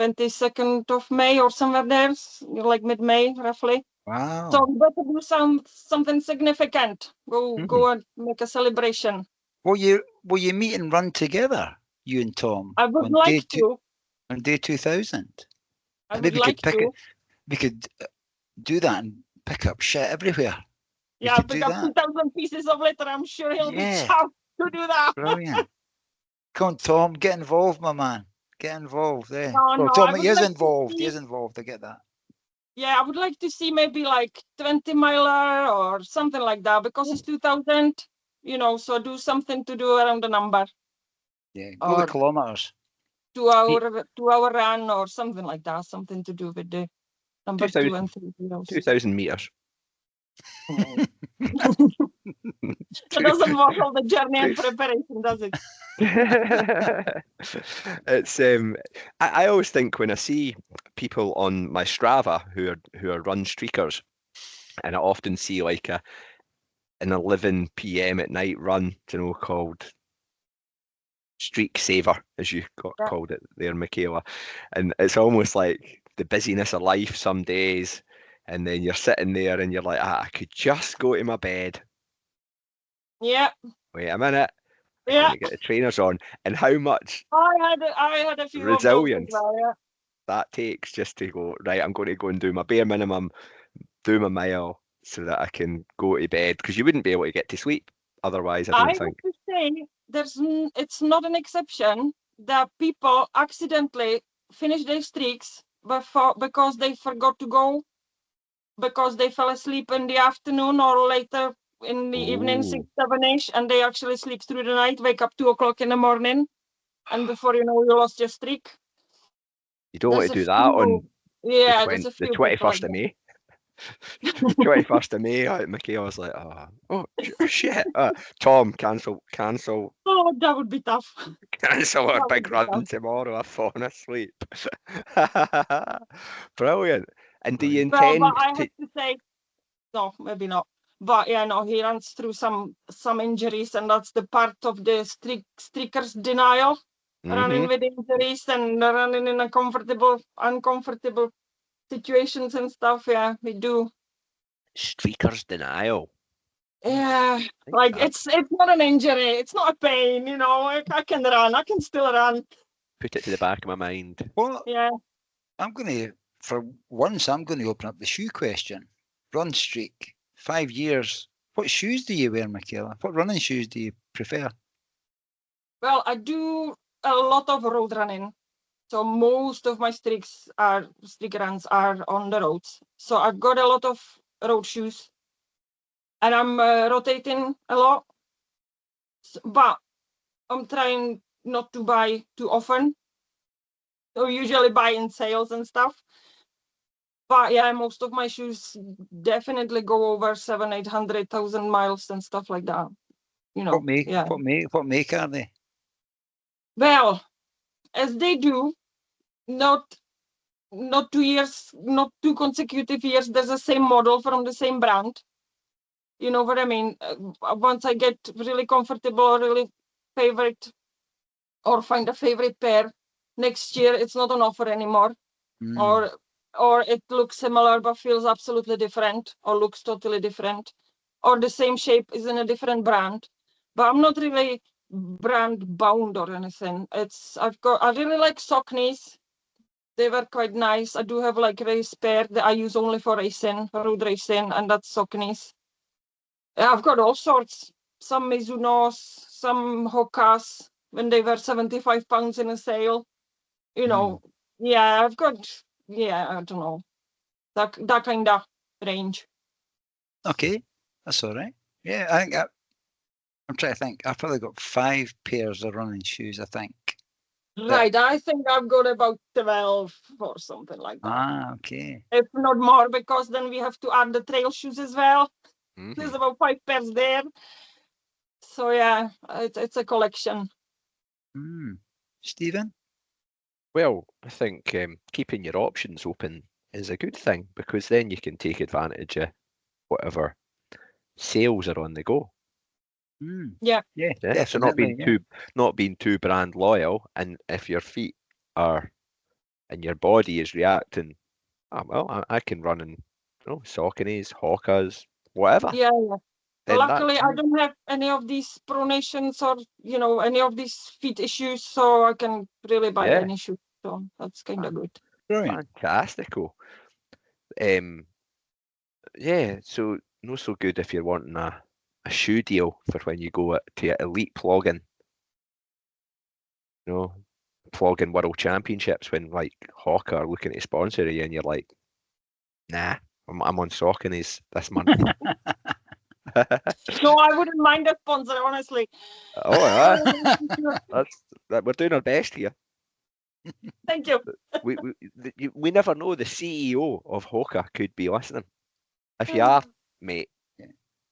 22nd of May or somewhere there, like mid-May roughly. Wow. So we better do something significant. Go and make a celebration. Will you meet and run together, you and Tom? I would like to. On day 2000. I would like to. We could do that and pick up shit everywhere. Yeah, pick up 2,000 pieces of litter. I'm sure he'll be chuffed to do that. Brilliant. Come on, Tom, get involved, my man. Get involved. Eh? No, Tom, he is involved. He is involved. I get that. Yeah, I would like to see maybe like 20 miler or something like that because it's 2,000, so do something to do around the number. Yeah, go the kilometers. 2 hour run or something like that, something to do with the number 2 and 3 zeros. 2,000 meters. That doesn't involve all the journey and preparation, does it? It's I always think when I see people on my Strava who are run streakers, and I often see like an 11 p.m. at night run, called Streak Saver, as you called it there, Michaela. And it's almost like the busyness of life some days, and then you're sitting there and you're like, I could just go to my bed. Yeah. Wait a minute. I'm Yeah. going to get the trainers on. And how much I had a few of those as resilience well, yeah. that takes just to go, right, I'm going to go and do my bare minimum, do my mile so that I can go to bed. Because you wouldn't be able to get to sleep otherwise, I I don't have think. to say, it's not an exception that people accidentally finish their streaks because they forgot to go, because they fell asleep in the afternoon or later in the evening, 6, Ooh. 7-ish, and they actually sleep through the night, wake up 2 o'clock in the morning, and before you know, you lost your streak. You don't want There's to a do that on few, yeah, there's a the few people like 21st of May. The 21st of May, Michaela's like, shit. Tom, cancel, Oh, that would be tough. cancel our That would big be run tough. tomorrow. I've fallen asleep. Brilliant. And do you Well, but intend I to? have to say, no, maybe not. But yeah, no, he runs through some injuries, and that's the part of the streaker's denial. Running with injuries and running in uncomfortable situations and stuff. Yeah, we do. Streaker's denial. Yeah, Like like that. it's not an injury, it's not a pain, I can run, I can still run. Put it to the back of my mind. Well, Yeah. I'm going to, for once, I'm going to open up the shoe question. Run streak, 5 years. What shoes do you wear, Michaela? What running shoes do you prefer? Well, I do a lot of road running. So most of my streak runs are on the roads. So I've got a lot of road shoes, and I'm rotating a lot. But I'm trying not to buy too often. So usually buy in sales and stuff. But yeah, most of my shoes definitely go over 700,000-800,000 miles and stuff like that. What make? Yeah. What make are they? Well, as they do, not 2 years, not 2 consecutive years. There's the same model from the same brand. You know what I mean? Once I get really comfortable, really favorite, or find a favorite pair, next year it's not on offer anymore, or it looks similar but feels absolutely different, or looks totally different, or the same shape is in a different brand. But I'm not really brand bound or anything. I really like Saucony's. They were quite nice. I do have like a race pair that I use only for racing, road racing, and that's Saucony's. I've got all sorts. Some Mizunos, some Hokas when they were 75 pounds in a sale. Yeah, I've got, I don't know, that kind of range. Okay, that's all right. Yeah, I think I'm trying to think. I've probably got 5 pairs of running shoes, I think. Right, I think I've got about 12 or something like that. Okay. If not more, because then we have to add the trail shoes as well. There's about 5 pairs there. So yeah, it's a collection. Stephen? Well, I think keeping your options open is a good thing because then you can take advantage of whatever sales are on the go. Yeah, definitely. So not being too brand loyal, and if your feet are and your body is reacting, I can run in Saucony's, Hokas, whatever. Yeah. Then Luckily, I don't have any of these pronations or any of these feet issues, so I can really buy any shoe. So that's kind of good. Brilliant. Fantastical. Yeah, so not so good if you're wanting a shoe deal for when you go to elite plogging. Plogging World Championships when like Hawker are looking to sponsor you and you're like, nah, I'm on Saucony's this month. No, I wouldn't mind a sponsor, honestly. Oh, we're doing our best here. Thank you. We never know. The CEO of Hoka could be listening. If you are, mate,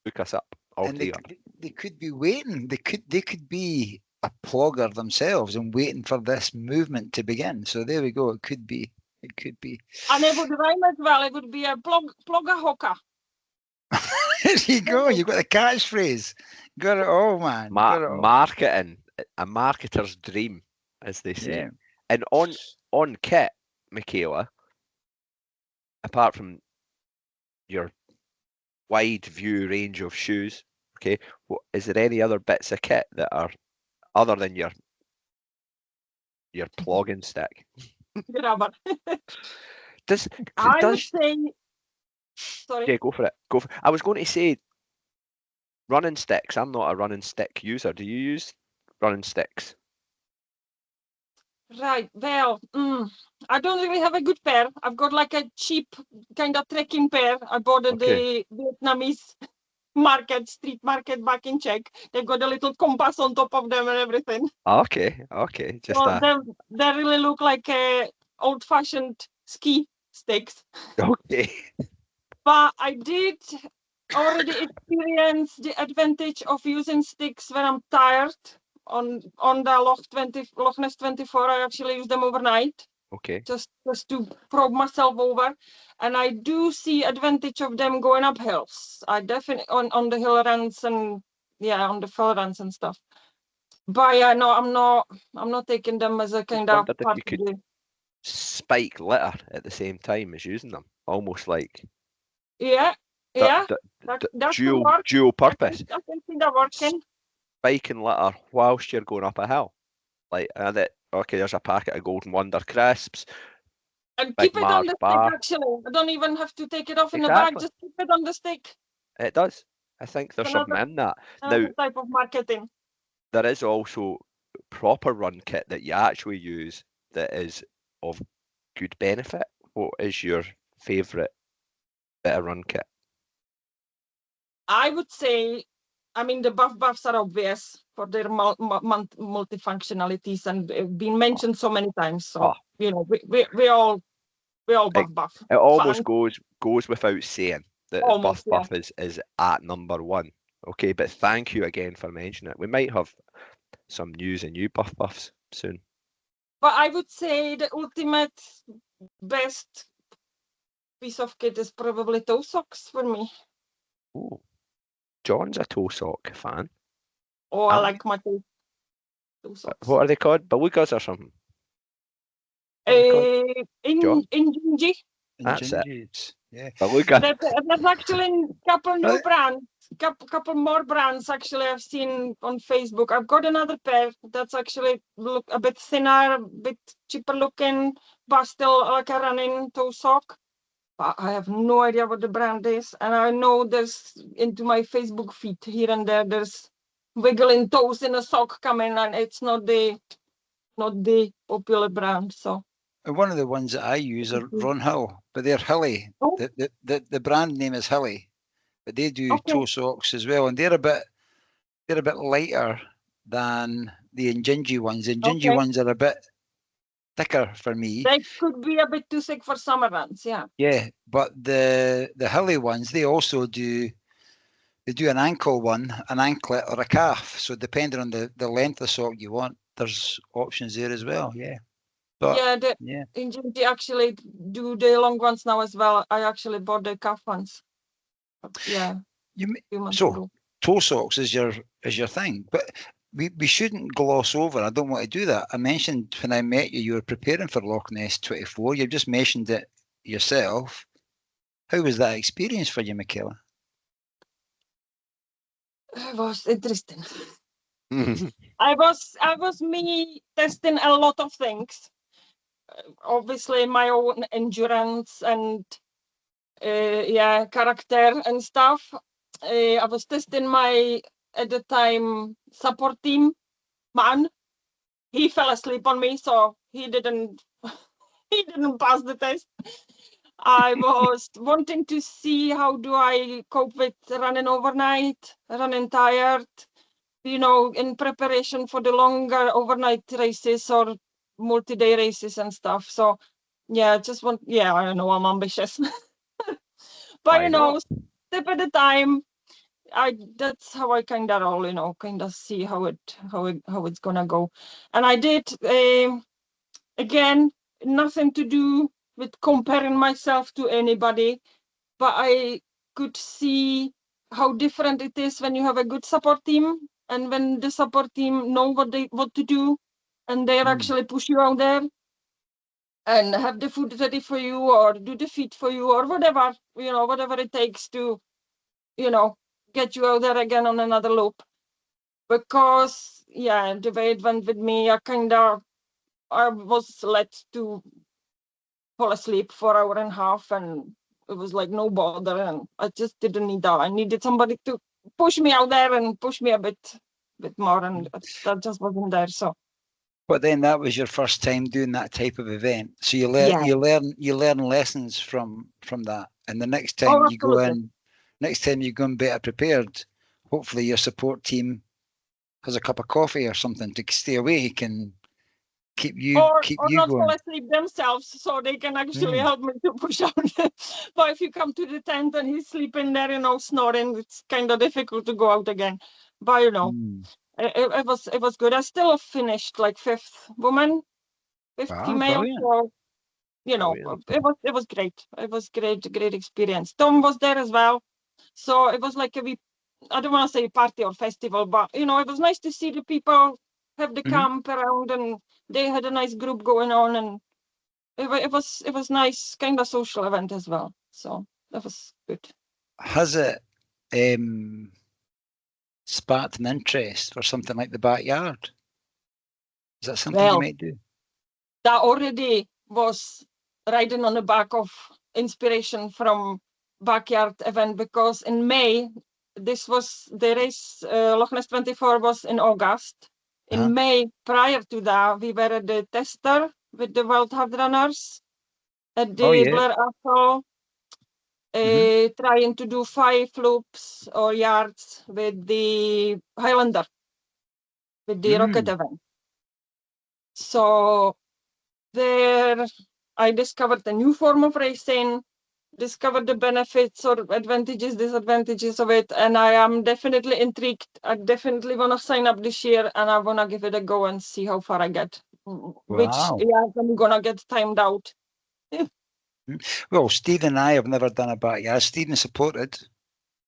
hook us up. And they could be waiting. They could be a plogger themselves and waiting for this movement to begin. So there we go. It could be. And it would rhyme as well. It would be a plogger Hoka. There you go. You've got the catchphrase. Got it all, man. Got it all. Marketing, a marketer's dream, as they say. Yeah. And on kit, Michaela, apart from your wide view range of shoes, okay, is there any other bits of kit that are other than your plogging stick? Rubber. Does I would say, sorry. Yeah, go for it. I was going to say running sticks. I'm not a running stick user. Do you use running sticks? Right. Well, I don't really have a good pair. I've got like a cheap kind of trekking pair. I bought at the Vietnamese street market back in Czech. They've got a little compass on top of them and everything. Okay. Just so they really look like old-fashioned ski sticks. Okay. But I did already experience the advantage of using sticks when I'm tired. On the Loch Ness 24, I actually use them overnight. Okay. Just to probe myself over, and I do see advantage of them going up hills. I definitely on the hill runs and on the fell runs and stuff. But yeah, no, I'm not taking them as a kind of wondered if you could spike litter at the same time as using them, almost like that's dual purpose. I can see that working. Spiking litter whilst you're going up a hill, like there's a packet of Golden Wonder crisps. And keep it on the stick, actually. I don't even have to take it off in the bag, just keep it on the stick. It does. I think there's something in that. Another type of marketing. There is also proper run kit that you actually use that is of good benefit. What is your favourite bit of run kit? I would say, I mean, the buffs are obvious for their multifunctionalities and been mentioned so many times. So we all buff. It almost goes without saying that almost, buff is at number one. Okay, but thank you again for mentioning it. We might have some news and new buffs soon. But I would say the ultimate best piece of kit is probably toe socks for me. Oh, John's a toe sock fan. Oh, I like my toe socks. What are they called? Belugas or something? Injinji. That's it. Yeah. Beluga. There's actually a couple new brands, couple more brands actually I've seen on Facebook. I've got another pair that's actually look a bit thinner, a bit cheaper looking, but still like a running toe sock. But I have no idea what the brand is, and I know there's into my Facebook feed here and there's wiggling toes in a sock coming, and it's not the popular brand. So one of the ones that I use are Ron Hill, but they're Hilly. Oh. The brand name is Hilly, but they do toe socks as well, and they're a bit lighter than the Injinji ones. The Injinji ones are a bit thicker for me. They could be a bit too thick for summer runs, yeah. Yeah, but the Hilly ones, they also do an ankle one, an anklet, or a calf. So depending on the length of sock you want, there's options there as well. Yeah. But, Injinji actually do the long ones now as well. I actually bought the calf ones. Yeah. Toe socks is your thing, but we shouldn't gloss over. I don't want to do that. I mentioned when I met you were preparing for Loch Ness 24. You've just mentioned it yourself. How was that experience for you, Michaela? It was interesting. I was me testing a lot of things. Obviously, my own endurance and character and stuff. I was testing my at the time support team man. He fell asleep on me, so he didn't pass the test. I was wanting to see how do I cope with running overnight, running tired, in preparation for the longer overnight races or multi-day races and stuff. So I don't know, I'm ambitious. But step at a time. That's how I kind of roll, kind of see how it's gonna go. And I did again, nothing to do with comparing myself to anybody, but I could see how different it is when you have a good support team and when the support team know what to do, and they're actually push you out there and have the food ready for you or do the feed for you or whatever, whatever it takes to, get you out there again on another loop. Because, yeah, the way it went with me, I was led to fall asleep for an hour and a half, and it was like no bother, and I just didn't need that. I needed somebody to push me out there and push me a bit more, and that just wasn't there. So But then that was your first time doing that type of event, so you Yeah. learn lessons from that, and the next time Oh, you go absolutely. in better prepared. Hopefully your support team has a cup of coffee or something to stay awake and keep or you not fall going. asleep themselves, so they can actually Mm. help me to push out. But if you come to the tent and he's sleeping there, snoring, it's kind of difficult to go out again. But Mm. it was good. I still finished like fifth woman, fifth Wow, female. brilliant. So Brilliant. it was great. It was great experience. Tom was there as well, so it was like I don't want to say party or festival, but it was nice to see the people have the camp around, and they had a nice group going on, and it was nice, kind of social event as well. So that was good. Has it sparked an interest for something like the backyard? Is that something you Well, might do? that already was riding on the back of inspiration from backyard event, because in May, this was the race, Loch Ness 24 was in August. In May, prior to that, we were at the tester with the World Hard Runners at Oh the yeah. Blair Athol, trying to do 5 loops or yards with the Highlander, with the rocket event. So there I discovered a new form of racing, discovered the benefits or advantages, disadvantages of it, and I am definitely intrigued. I definitely want to sign up this year, and I want to give it a go and see how far I get. Which Wow. I'm gonna get timed out. Well, Steve and I have never done a backyard. Stephen supported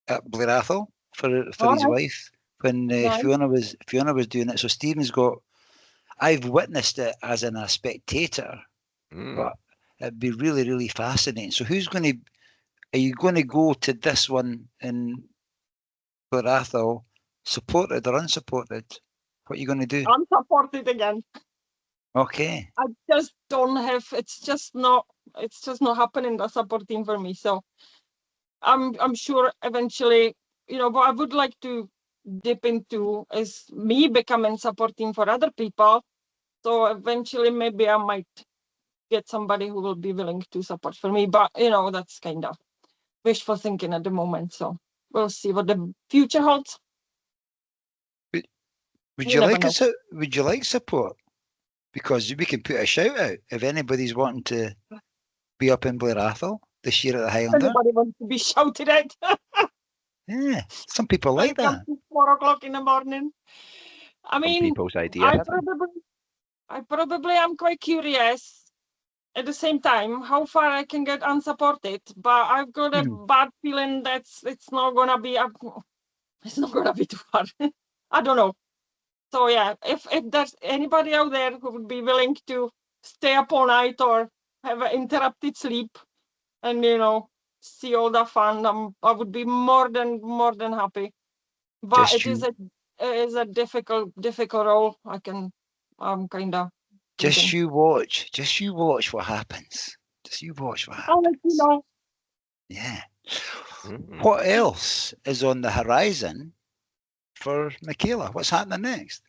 at Blair Athol for All his right, wife when nice. Fiona was doing it. So Stephen's got. I've witnessed it as a spectator, but it'd be really, really fascinating. So who's going to? Are you going to go to this one in Blair Athol, supported or unsupported? What are you going to do? I'm supported again. Okay. I just don't have. It's just not happening. The support team for me. So I'm sure eventually, what I would like to dip into is me becoming support team for other people. So eventually, maybe I might get somebody who will be willing to support for me. But that's kind of wishful thinking at the moment. So we'll see what the future holds. Would You you never like know. Would you like support? Because we can put a shout out if anybody's wanting to be up in Blair Athol this year at the Highlander. Anybody wants to be shouted at? Yeah, some people like And come that. to 4 o'clock in the morning. I Some mean, people's idea. I probably am quite curious at the same time how far I can get unsupported, but I've got a bad feeling that it's not gonna be too far. I don't know. So yeah, if there's anybody out there who would be willing to stay up all night or have an interrupted sleep and see all the fun, I would be more than happy. But Just it is a difficult role. I'm kind of just thinking. you watch. Just you watch what happens. Just you watch what I'll let you happens. know. Yeah. Mm. What else is on the horizon for Michaela? What's happening next?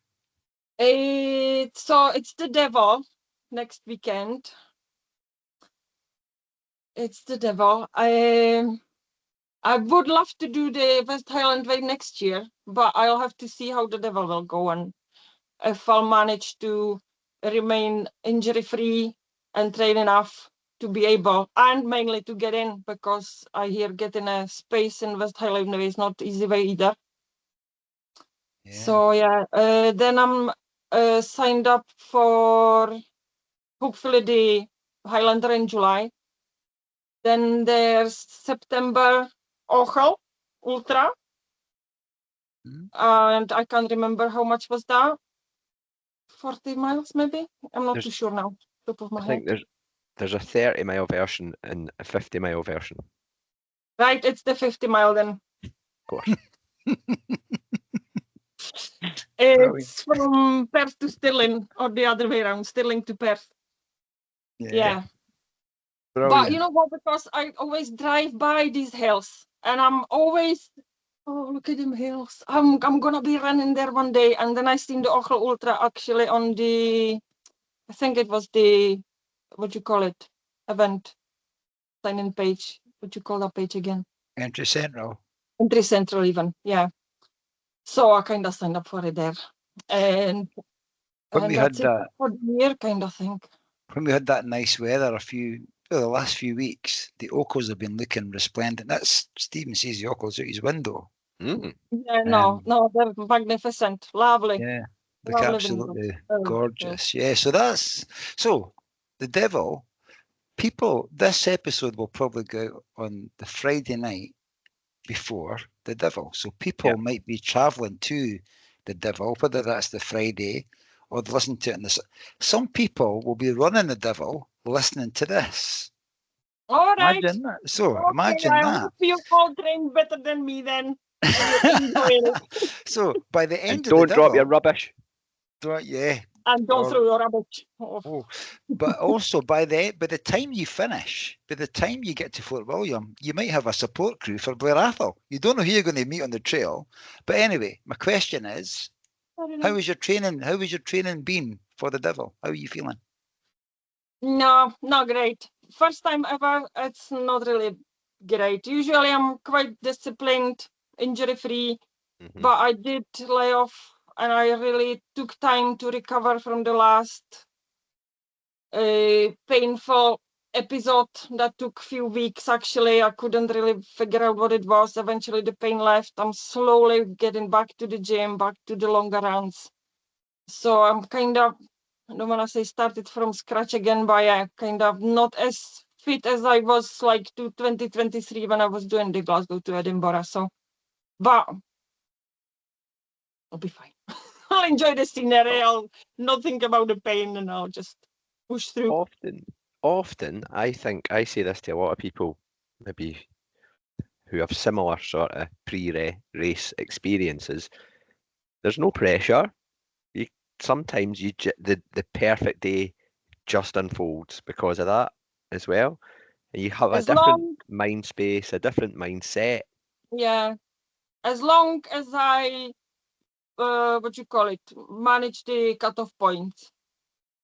It's the devil next weekend. It's the devil. I would love to do the West Highland Way next year, but I'll have to see how the devil will go and if I'll manage to remain injury free and train enough to be able, and mainly to get in, because I hear getting a space in West Highland Way is not easy way either. Yeah. So yeah, then I'm signed up for hopefully the Highlander in July. Then there's September, Ochel Ultra. Mm. And I can't remember how much was that. 40 miles maybe? I'm not There's- too sure now, top of my I think head. there's a 30-mile version and a 50-mile version. Right, it's the 50 mile then. Of course. Brilliant. It's from Perth to Stirling, or the other way around, Stirling to Perth. Yeah. But Brilliant. you know what? Because I always drive by these hills, and I'm always, oh, look at them hills. I'm gonna be running there one day. And then I seen the Ochel Ultra actually on the, I think it was the, what you call it, event sign-in page. What you call that page again? Entry Central. Entry Central even, yeah. So I kind of signed up for it there, and When we had that's it that, for the year, kind of thing. when we had that nice weather the last few weeks, the Ochels have been looking resplendent. That's Stephen sees the Ochels out his window. Mm. Yeah, no, they're magnificent, lovely. Yeah, look Lovely absolutely windows. Oh, gorgeous. Yeah, so the devil. People, this episode will probably go out on the Friday night before the devil. So people Yep. might be traveling to the devil, whether that's the Friday or they listen to it. Some people will be running the devil listening to this. all right. Imagine that. So Okay, imagine I that. hope you all trained better than me then. And you enjoy it. So by the And end of the don't drop your devil, rubbish. yeah. And don't Or- throw your rubbish. Oh, Oh, but also by the time you finish, by the time you get to Fort William, you might have a support crew for Blair Athol. You don't know who you're going to meet on the trail. But anyway, my question is, I don't how know. was your training? How was your training been for the devil? How are you feeling? No, not great. First time ever, it's not really great. Usually I'm quite disciplined, injury free, Mhm. but I did lay off and I really took time to recover from the last painful episode that took few weeks. Actually, I couldn't really figure out what it was. Eventually the pain left. I'm slowly getting back to the gym, back to the longer runs. So I'm kind of, I don't want to say started from scratch again, but yeah, kind of not as fit as I was like to 2023 when I was doing the Glasgow to Edinburgh. So, but I'll be fine. I'll enjoy the scenery. I'll not think about the pain and I'll just push through. Often, I think I say this to a lot of people, maybe who have similar sort of pre-race experiences. There's no pressure. Sometimes the perfect day just unfolds because of that as well. And you have a As different long, mind space, a different mindset. yeah, as long as I, what you call it, manage the cutoff points.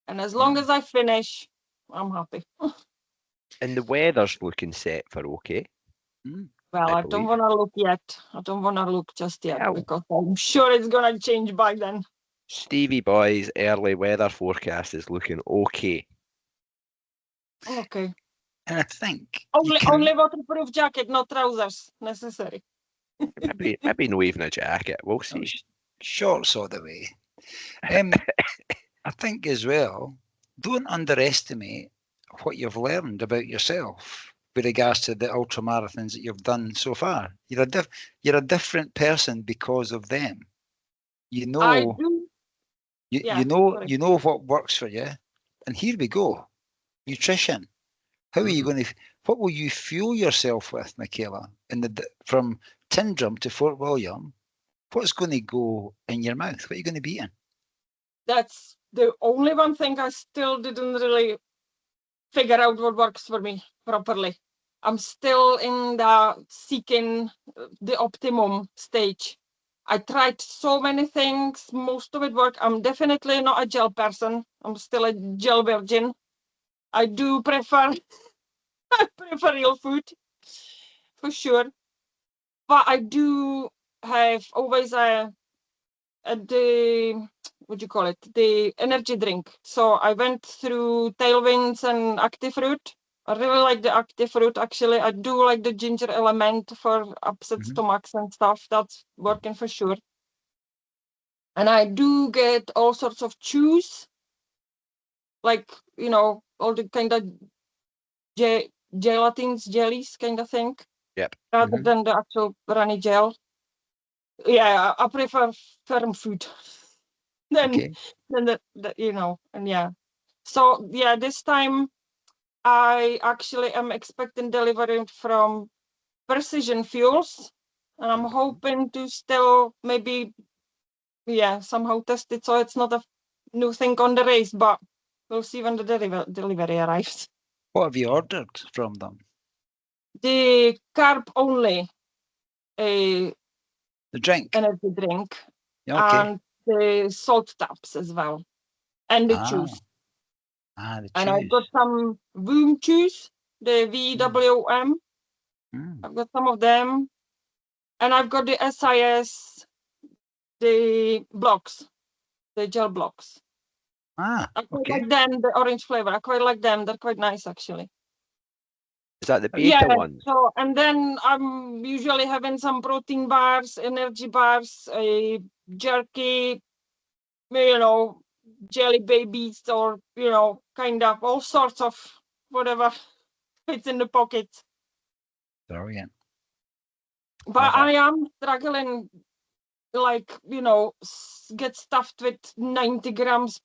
And as long as I finish, I'm happy. And the weather's looking set for okay, Well, I I don't believe. want to look yet. I don't want to look just yet Yeah. because I'm sure it's going to change by then. Stevie Boy's early weather forecast is looking okay. Okay. And I think you Only can waterproof jacket, not trousers necessary. Maybe no even a jacket. We'll see. shorts all the way. I think as well, don't underestimate what you've learned about yourself with regards to the ultra marathons that you've done so far. You're a different person because of them. You I know, do. you, Yeah. Sorry. you know what works for you. And here we go. Nutrition. How are you going to? What will you fuel yourself with, Michaela? From Tyndrum to Fort William, what's going to go in your mouth? What are you going to be eating? That's the only one thing I still didn't really figure out what works for me properly. I'm still in the seeking the optimum stage. I tried so many things, most of it worked. I'm definitely not a gel person. I'm still a gel virgin. I do prefer I prefer real food for sure. But I do have always the what do you call it? The energy drink. So I went through Tailwinds and Active Fruit. I really like the Active Fruit actually. I do like the ginger element for upset stomachs and stuff. That's working for sure. And I do get all sorts of chews, like all the kind of gelatins, jellies kind of thing. Yep. rather Mhm. than the actual runny gel. Yeah, I prefer firm food than Okay. the you know, and yeah. So yeah, this time I actually am expecting delivery from Precision Fuels, and I'm hoping to still maybe somehow test it so it's not a new thing on the race, but we'll see when the delivery arrives. What have you ordered from them? The carb only a The drink. energy drink Okay. and the salt taps as well and the juice. The And I've got juice. some Voom juice, the VWM. Mm. I've got some of them, and I've got the SIS, the blocks, the gel blocks. I quite Okay. like them, the orange flavor. I quite like them. They're quite nice, actually. Is that the Yeah. beta one? So, and then I'm usually having some protein bars, energy bars, a jerky, you know, jelly babies, or kind of all sorts of whatever fits in the pocket. Brilliant. But Love it. I am struggling, like, get stuffed with 90 grams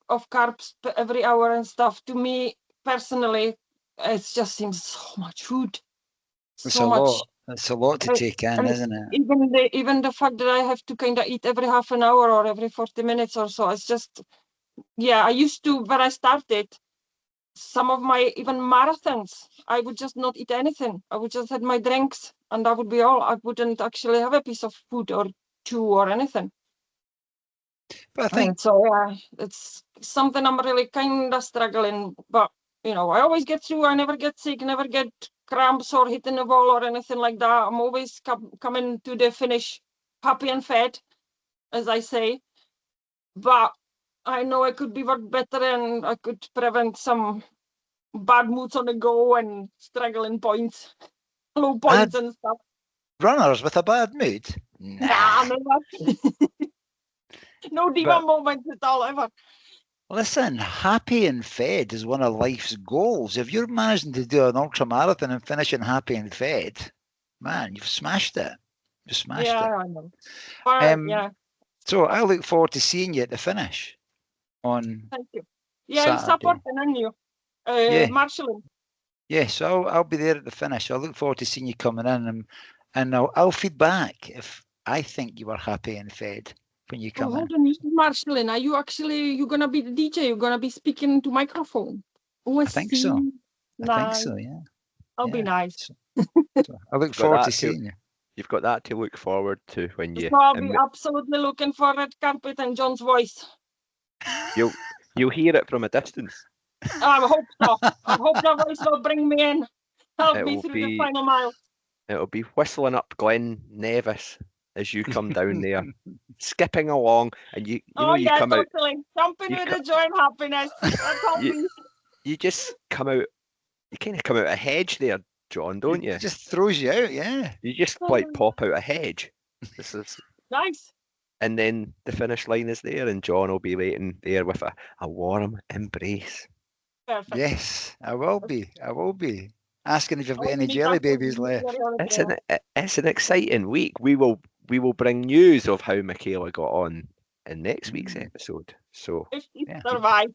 of carbs every hour and stuff. To me personally, it just seems so much food, It's so a much. lot. It's a lot to take in, And isn't it? even the fact that I have to kind of eat every half an hour or every 40 minutes or so, it's just, I used to, when I started, some of my even marathons, I would just not eat anything. I would just have my drinks and that would be all. I wouldn't actually have a piece of food or chew or anything. But I think So it's something I'm really kind of struggling, but I always get through. I never get sick, never get cramps or hitting a wall or anything like that. I'm always coming to the finish happy and fed, as I say. But I know I could be worked better and I could prevent some bad moods on the go and struggling points, low points and stuff. runners with a bad mood. Nah, never. No diva But moments at all ever. listen, happy and fed is one of life's goals. If you're managing to do an ultra marathon and finishing happy and fed, man, you've smashed it. You've smashed it. Yeah, I know. But yeah, So I look forward to seeing you at the finish on thank you. Yeah, I'm Saturday. supporting you, Yeah. Marshall. Yeah, so I'll be there at the finish. I look forward to seeing you coming in, and I'll feed back if I think you are happy and fed when you Oh, come in. hold on, Marshall. Are you gonna be the DJ? You're gonna be speaking to microphone? Oh, I think so. I think Nice. so. Yeah. I'll be nice. So I look forward to seeing you. You've got that to look forward to when you. So I'll be absolutely looking for red carpet and John's voice. You'll hear it from a distance. I hope so. I hope the voice will bring me in, help me through the final mile. It'll be whistling up Glen Nevis as you come down there, skipping along, and you come totally. Jumping you with co- the joy and happiness. That's all me. you just come out. You kind of come out a hedge there, John, don't you? It just throws you out, yeah. You just like pop out a hedge. This is nice. And then the finish line is there, and John will be waiting there with a warm embrace. Perfect. Yes, I will be. I will be asking if you've got I'll any meet jelly up with babies you left. very early today. It's an exciting week. We will bring news of how Michaela got on in next week's episode. So if she yeah. survives,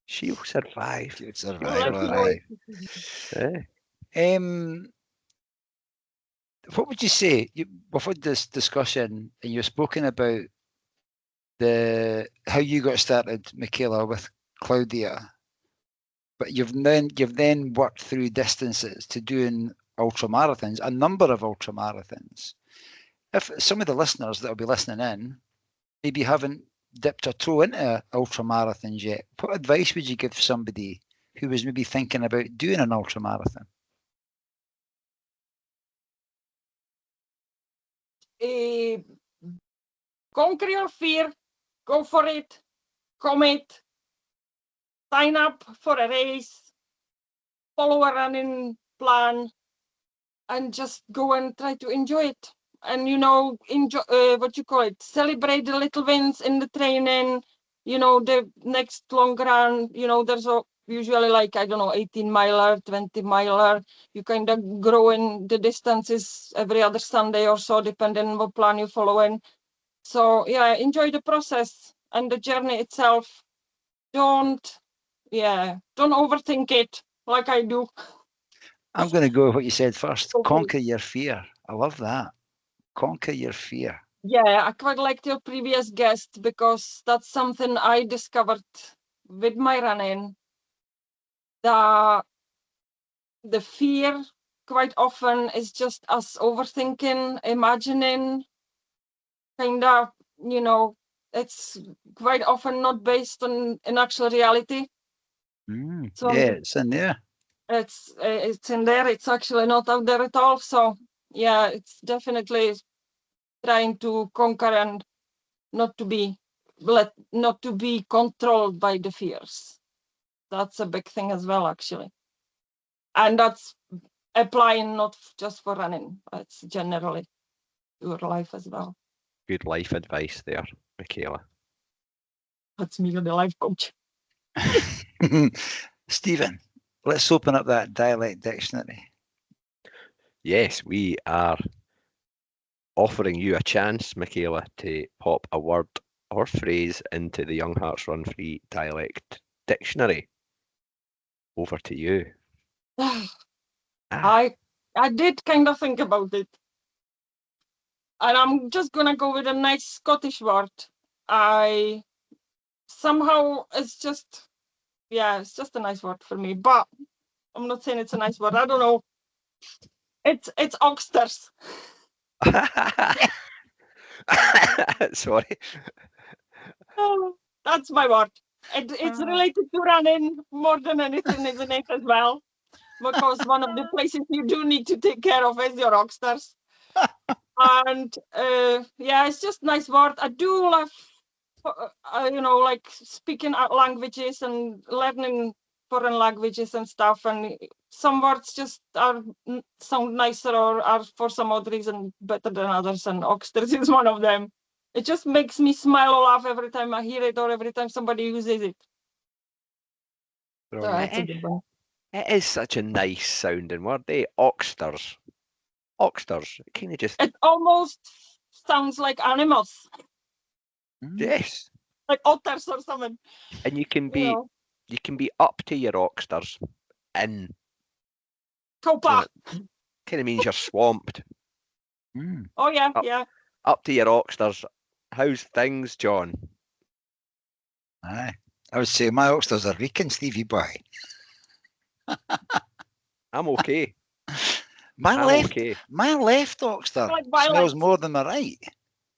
she'll survive. She'll survive. All right. What would you say? We've had this discussion, and you've spoken about how you got started, Michaela, with Claudia, but you've then worked through distances to doing ultra marathons, a number of ultra marathons. If some of the listeners that will be listening in maybe haven't dipped a toe into ultra marathons yet, what advice would you give somebody who was maybe thinking about doing an ultra marathon? Conquer your fear, go for it, commit, sign up for a race, follow a running plan, and just go and try to enjoy it. And enjoy celebrate the little wins in the training. The next long run, there's usually like, I don't know, 18 miler, 20 miler. You kind of grow in the distances every other Sunday or so, depending on what plan you're following. So yeah, enjoy the process and the journey itself. Don't overthink it like I do. I'm going to go with what you said first. Conquer your fear. I love that. Conquer your fear. Yeah, I quite liked your previous guest because that's something I discovered with my running. The fear quite often is just us overthinking, imagining, kind of, it's quite often not based on an actual reality. So yeah, it's in there. It's in there. It's actually not out there at all. So yeah, it's definitely trying to conquer and not to be controlled by the fears. That's a big thing as well, actually. And that's applying not just for running, it's generally your life as well. Good life advice there, Michaela. That's me, the life coach. Stephen, let's open up that dialect dictionary. Yes, we are offering you a chance, Michaela, to pop a word or phrase into the Young Hearts Run Free dialect dictionary. Over to you. I did kind of think about it. And I'm just gonna go with a nice Scottish word. It's just a nice word for me, but I'm not saying it's a nice word. I don't know. It's oxters. Sorry. Oh, that's my word. It's related to running more than anything, isn't it, as well? Because one of the places you do need to take care of is your oxters. And it's just nice word. I do love, like speaking languages and learning foreign languages and stuff. And some words just sound nicer or are for some odd reason better than others. And oxters is one of them. It just makes me smile or laugh every time I hear it or every time somebody uses it. So that's a good one. It is such a nice sounding word, eh? Oxters. Oxters. It kind of just. It almost sounds like animals. Yes. Like otters or something. And you can be up to your oxters in. Copa. Kind of means you're swamped. Oh yeah. Up to your oxters. How's things, John? Aye. I would say my oxters are reeking, Stevie Boy. I'm okay. My left oxter smells more than my right,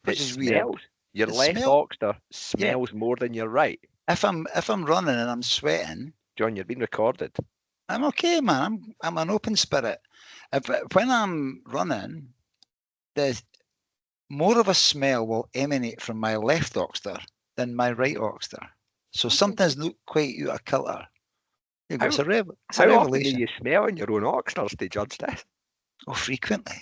which is weird. Your left oxter smells more than your right. If I'm running and I'm sweating, John, you're being recorded. I'm okay, man. I'm an open spirit. When I'm running, the more of a smell will emanate from my left oxter than my right oxter. So something's not quite out of kilter. It's a revelation. How often do you smell in your own oxters to judge this? Oh, frequently.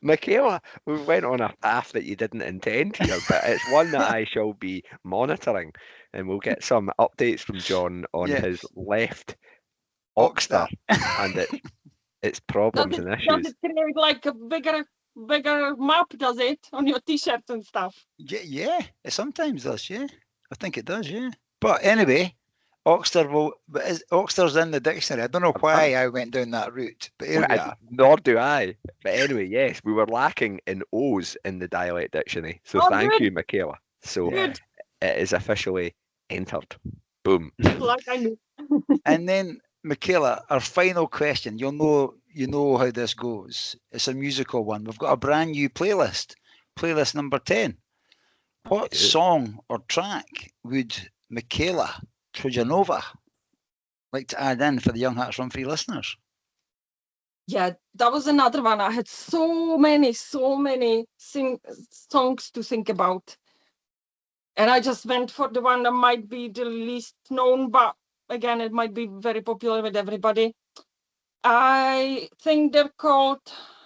Michaela, we went on a path that you didn't intend here, but it's one that I shall be monitoring, and we'll get some updates from John on his left oxter and its problems and issues. Does it create like a bigger map, does it, on your t-shirts and stuff? Yeah, it sometimes does, yeah. I think it does, yeah. But anyway, Oxter's in the dictionary. I don't know why I went down that route, but here we are. Nor do I. But anyway, yes, we were lacking in O's in the dialect dictionary. So thank you, Michaela. So it is officially entered. Boom. Like I knew. And then, Michaela, our final question. You know how this goes. It's a musical one. We've got a brand new playlist number 10. What song or track would Michaela Trojanova like to add in for the Young Hearts Run Free listeners? Yeah, that was another one. I had so many songs to think about. And I just went for the one that might be the least known, but again, it might be very popular with everybody. I think they're called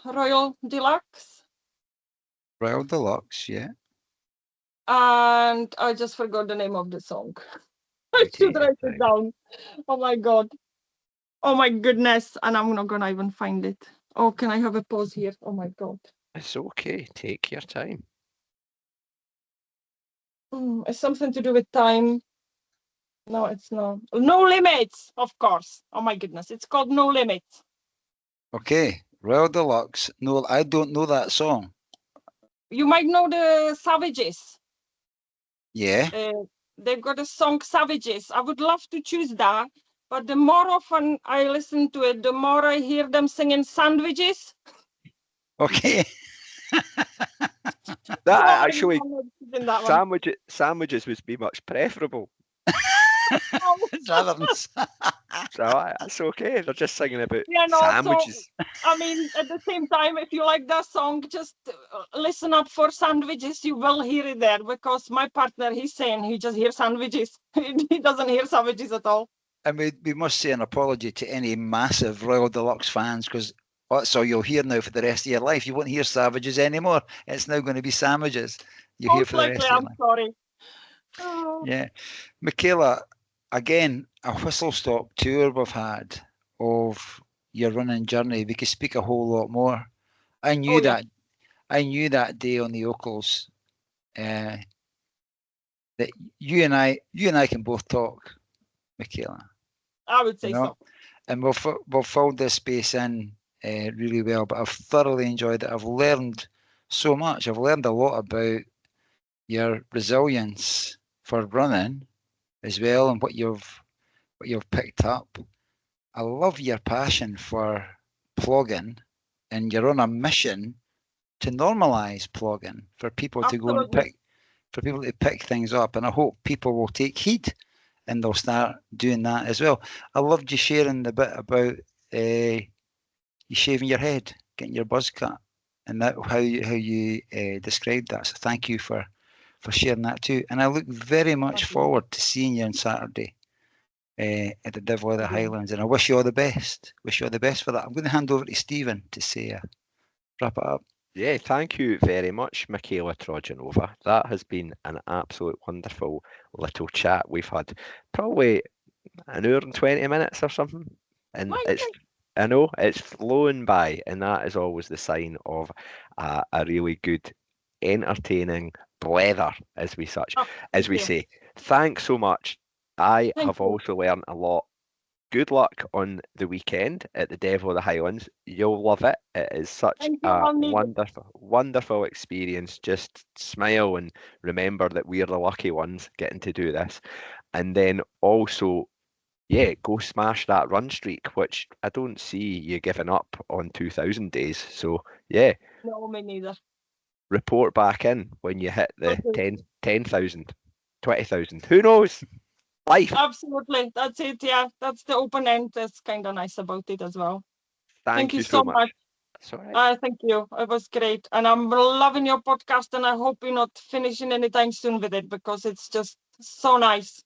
Royal Deluxe. Royal Deluxe, yeah. And I just forgot the name of the song. I take should your write time. it down. Oh my God. Oh my goodness. And I'm not gonna even find it. Oh, can I have a pause here? Oh my God. It's okay. Take your time. It's something to do with time. No, it's not. No Limits, of course. Oh my goodness. It's called No Limits. Okay, Royal Deluxe. No, I don't know that song. You might know the Savages. Yeah. They've got a song Savages. I would love to choose that, but the more often I listen to it, the more I hear them singing Sandwiches. Okay. That So actually, I'm not choosing that one. sandwiches would be much preferable. Oh, Rather than So that's okay. They're just singing about yeah, no, so sandwiches. I mean, at the same time, if you like that song, just listen up for Sandwiches. You will hear it there, because my partner, he's saying he just hears Sandwiches. He doesn't hear Savages at all. And we must say an apology to any massive Royal Deluxe fans, because that's all you'll hear now for the rest of your life. You won't hear Savages anymore. It's now going to be Sandwiches. You hear Most for the likely, rest of your I'm life. sorry. Oh, Yeah. Michaela, again, a whistle stop tour we've had of your running journey. We could speak a whole lot more. I knew oh yeah, that I knew that day on the Ochils that you and I can both talk, Michaela. I would You say know, so. and we'll fold this space in really well. But I've thoroughly enjoyed it. I've learned so much. I've learned a lot about your resilience for running as well, and what you've picked up. I love your passion for plogging, and you're on a mission to normalize plogging for people to go and Absolutely. pick things up. And I hope people will take heed and they'll start doing that as well. I loved you sharing the bit about you shaving your head, getting your buzz cut, and that how you described that. So thank you for sharing that too. And I look very much forward to seeing you on Saturday at the Devil of the Highlands. And I wish you all the best. Wish you all the best for that. I'm going to hand over to Stephen to say wrap it up. Yeah, thank you very much, Michaela Trojanova. That has been an absolute wonderful little chat. We've had probably an hour and 20 minutes or something. And I know it's flown by, and that is always the sign of a really good, entertaining blether, as we say. Thanks so much. I have also learned a lot. Good luck on the weekend at the Devil of the Highlands. You'll love it. It is such a wonderful experience. Just smile and remember that we're the lucky ones getting to do this. And then also, yeah, go smash that run streak, which I don't see you giving up on 2000 days. So, yeah. No, me neither. Report back in when you hit the 10,000, 20,000. Who knows? Life. Absolutely. That's it. Yeah, that's the open end. That's kind of nice about it as well. Thank you you so so much. much. That's all right. Thank you. It was great. And I'm loving your podcast, and I hope you're not finishing anytime soon with it, because it's just so nice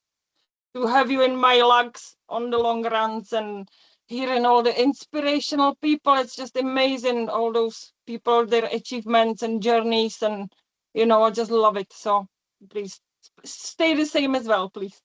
to have you in my lugs on the long runs and hearing all the inspirational people. It's just amazing, all those people, their achievements and journeys, and I just love it. So please stay the same as well, please.